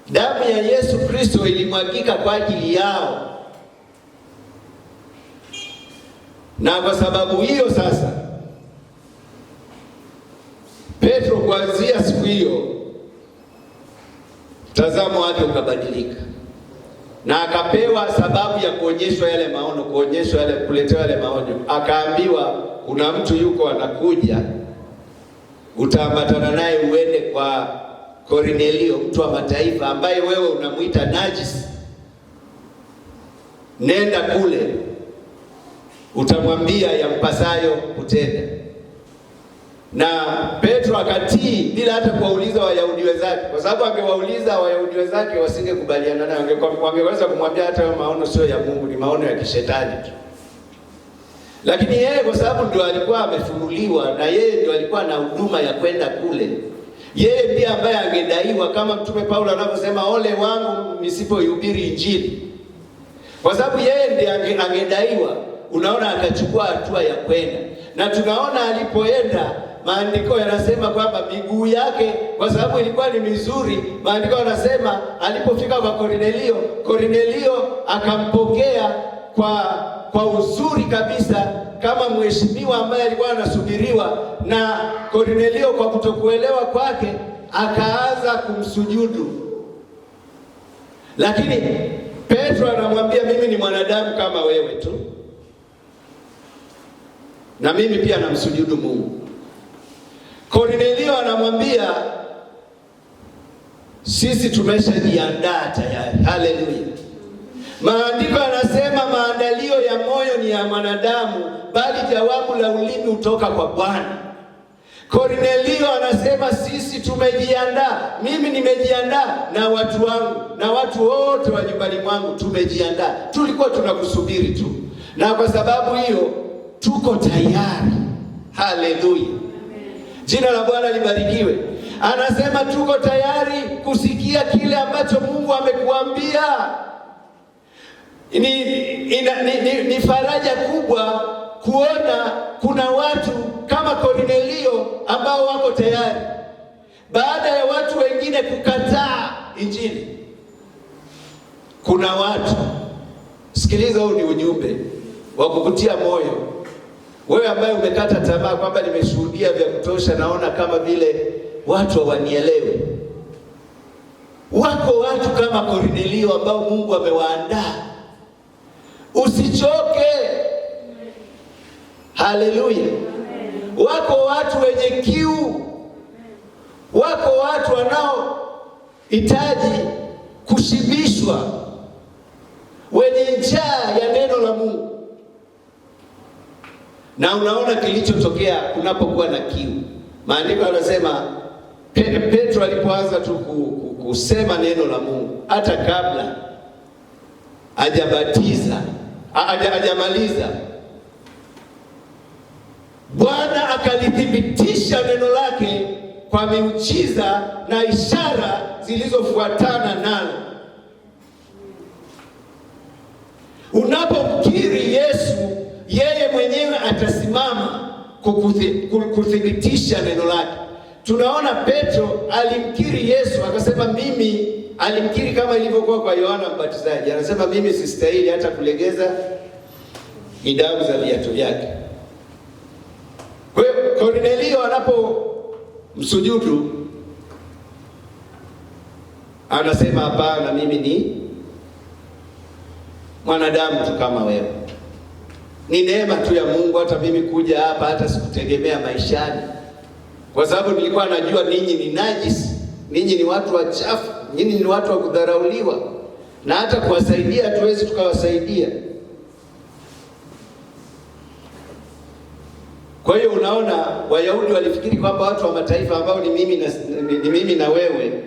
Damu ya Yesu Kristo ilimwagika kwa ajili yao, na kwa sababu hiyo sasa Petro kuanzia siku hiyo mtazamo wake ukabadilika, na akapewa sababu ya kuonyeshwa yale maono, kuletewa yale maono. Akaambiwa kuna mtu yuko anakuja, utaambatana naye uende kwa Kornelio, mtu wa mataifa ambaye wewe unamuita najisi. Nenda kule, utamwambia yampasayo kutenda. Na Petro akatii bila hata kuwauliza Wayahudi wenzake, kwa sababu angewauliza Wayahudi wenzake wasingekubaliana naye, wangeweza kumwambia hata maono sio ya Mungu, ni maono ya kishetani tu. Lakini yeye kwa sababu ndio alikuwa amefunuliwa na yeye ndio alikuwa na huduma ya kwenda kule, yeye ndiye ambaye angedaiwa, kama Mtume Paulo anavyosema, ole wangu nisipohubiri Injili. Kwa sababu yeye ndiye angedaiwa, unaona, akachukua hatua ya kwenda. Na tunaona alipoenda, maandiko yanasema kwamba miguu yake, kwa sababu ilikuwa ni mizuri, maandiko yanasema alipofika kwa Kornelio, Kornelio akampokea kwa uzuri kabisa, kama mheshimiwa ambaye alikuwa anasubiriwa. Na Kornelio kwa kutokuelewa kwake akaanza kumsujudu. Lakini Petro anamwambia, mimi ni mwanadamu kama wewe tu, na mimi pia namsujudu Mungu. Kornelio anamwambia, sisi tumeshajiandaa tayari. Haleluya! Maandiko yanasema maandalio ya moyo ni ya mwanadamu, bali jawabu la ulimi hutoka kwa Bwana. Kornelio anasema sisi tumejiandaa, mimi nimejiandaa na watu wangu na watu wote wa nyumbani mwangu tumejiandaa. Tulikuwa tunakusubiri tu, na kwa sababu hiyo tuko tayari. Haleluya! Jina la Bwana libarikiwe. Anasema tuko tayari kusikia kile ambacho Mungu amekuambia. Ni faraja kubwa kuona kuna watu kama Kornelio ambao wako tayari, baada ya watu wengine kukataa Injili. Kuna watu, sikiliza, huu ni ujumbe wa kukutia moyo wewe ambaye umekata tamaa kwamba nimeshuhudia vya kutosha, naona kama vile watu hawanielewi. Wako watu kama Kornelio ambao Mungu amewaandaa. Usichoke. Haleluya! Wako watu wenye kiu, wako watu wanaohitaji kushibishwa, wenye njaa ya neno la Mungu. Na unaona kilichotokea kunapokuwa na kiu. Maandiko yanasema Petro alipoanza tu kusema neno la Mungu, hata kabla hajamaliza, Bwana akalithibitisha neno lake kwa miujiza na ishara zilizofuatana nalo. Unapomkiri Yesu, yeye mwenyewe atasimama kuthibitisha neno lake. Tunaona Petro alimkiri Yesu, akasema alimkiri kama ilivyokuwa kwa Yohana Mbatizaji. Anasema mimi sistahili hata kulegeza idamu za viatu vyake. Kwa hiyo Kornelio anapomsujudu anasema, hapana, mimi ni mwanadamu tu kama wewe. Ni neema tu ya Mungu hata mimi kuja hapa, hata sikutegemea maishani, kwa sababu nilikuwa najua ninyi ni najisi, ninyi ni watu wachafu, ninyi ni watu wa kudharauliwa, na hata kuwasaidia hatuwezi tukawasaidia. Kwa hiyo unaona, Wayahudi walifikiri kwamba watu wa mataifa ambao ni mimi na wewe,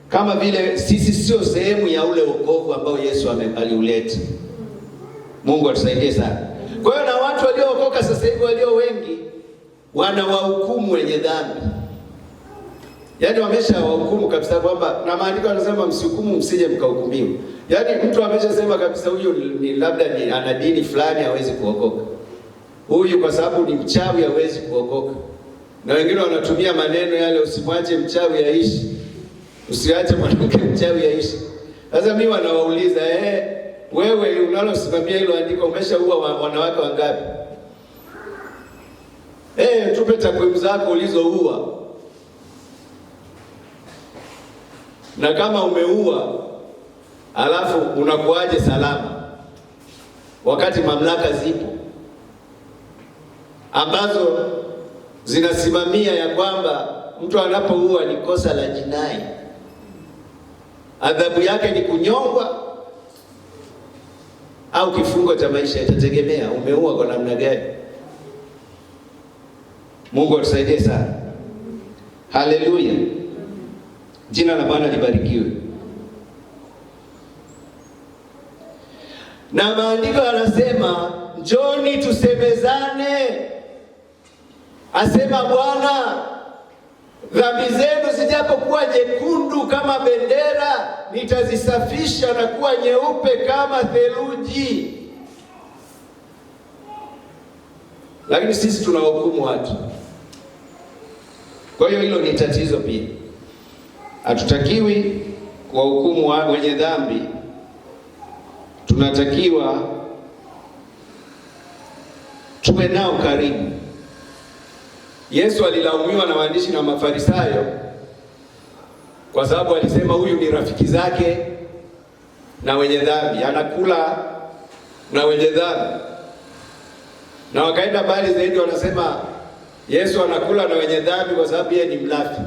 kama vile sisi sio sehemu ya ule wokovu ambao Yesu aliuleta. Mungu atusaidie sana. Kwa hiyo na watu waliookoka sasa hivi walio wengi wanawahukumu wenye dhambi. Yaani wameshawahukumu kabisa kwamba, na maandiko yanasema msihukumu msije mkahukumiwa. Yaani mtu ameshasema kabisa huyu ni labda ni ana dini fulani hawezi kuokoka. Huyu kwa sababu ni mchawi hawezi kuokoka. Na wengine wanatumia maneno yale, usimwache mchawi aishi. Usiache mwanamke mchawi aishi. Sasa mimi wanawauliza, wewe unalosimamia hilo andiko umeshaua wanawake wangapi? Tupe takwimu zako ulizoua. Na kama umeua, alafu unakuaje salama wakati mamlaka zipo ambazo zinasimamia ya kwamba mtu anapoua ni kosa la jinai, adhabu yake ni kunyongwa au kifungo cha maisha. Itategemea umeua kwa namna gani. Mungu atusaidie sana. Haleluya, jina la Bwana libarikiwe. Na maandiko yanasema njoni tusemezane, asema Bwana, dhambi zenu zijapokuwa jekundu kama bendera, nitazisafisha na kuwa nyeupe kama theluji. Lakini sisi tunawahukumu watu. Kwa hiyo hilo ni tatizo pia. Hatutakiwi kuwahukumu wenye dhambi, tunatakiwa tuwe nao karibu. Yesu alilaumiwa na waandishi na Mafarisayo kwa sababu alisema huyu ni rafiki zake na wenye dhambi, anakula na wenye dhambi. Na wakaenda mbali zaidi, wanasema Yesu anakula na wenye dhambi kwa sababu yeye ni mlafi.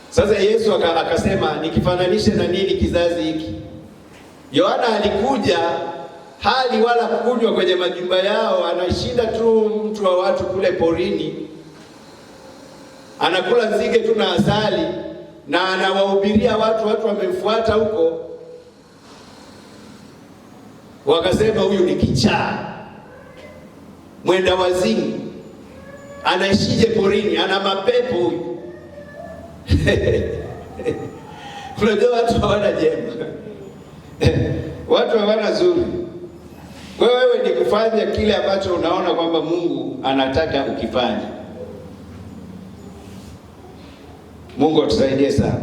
Sasa Yesu akasema nikifananishe na nini kizazi hiki? Yohana alikuja hali wala kunywa kwenye majumba yao, anashinda tu mtu wa watu kule porini, anakula nzige tu na asali, na anawahubiria watu wamemfuata huko. Wakasema huyu ni kichaa, mwenda wazimu, anaishije porini, ana mapepo huyu. Unajua watu hawana jema. Watu hawana zuri. Wewe ni kufanya kile ambacho unaona kwamba Mungu anataka ukifanye. Mungu atusaidie sana.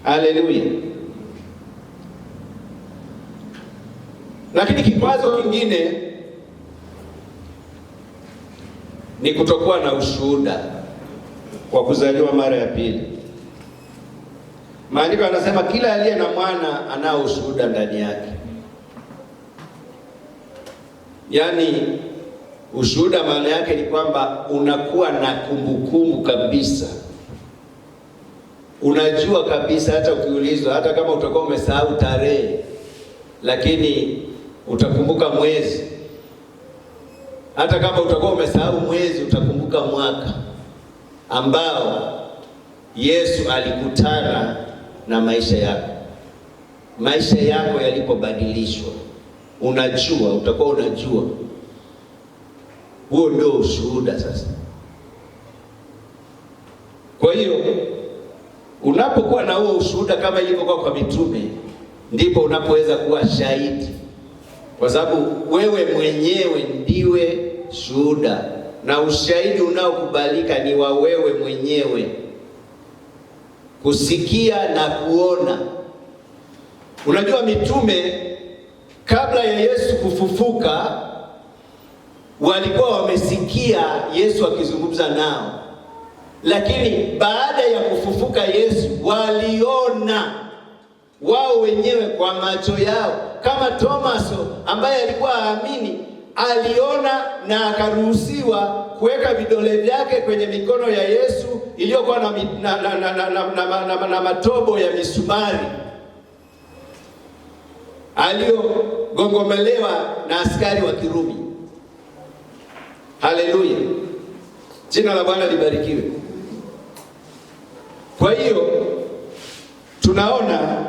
Haleluya. Lakini kikwazo kingine ni kutokuwa na ushuhuda kwa kuzaliwa mara ya pili. Maandiko yanasema kila aliye na mwana anao ushuhuda ndani yake. Yaani ushuhuda maana yake ni kwamba unakuwa na kumbukumbu kabisa. Unajua kabisa, hata ukiulizwa, hata kama utakuwa umesahau tarehe, lakini utakumbuka mwezi. Hata kama utakuwa umesahau mwezi, utakumbuka mwaka ambao Yesu alikutana na maisha yako. Maisha yako yalipobadilishwa. Unajua, utakuwa unajua. Huo ndio ushuhuda sasa. Kwa hiyo unapokuwa na huo ushuhuda kama ilivyokuwa kwa mitume, ndipo unapoweza kuwa shahidi. Kwa sababu wewe mwenyewe ndiwe shuhuda, na ushahidi unaokubalika ni wa wewe mwenyewe. Kusikia na kuona. Unajua mitume kabla ya Yesu kufufuka walikuwa wamesikia Yesu akizungumza nao, lakini baada ya kufufuka Yesu waliona wao wenyewe kwa macho yao. Kama Tomaso ambaye alikuwa haamini, aliona na akaruhusiwa kuweka vidole vyake kwenye mikono ya Yesu iliyokuwa na matobo ya misumari aliyogongomelewa na askari wa Kirumi. Haleluya, jina la Bwana libarikiwe. Kwa hiyo tunaona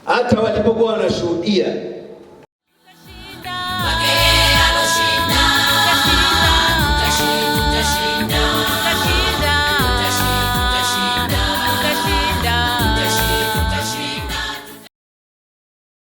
hata walipokuwa wanashuhudia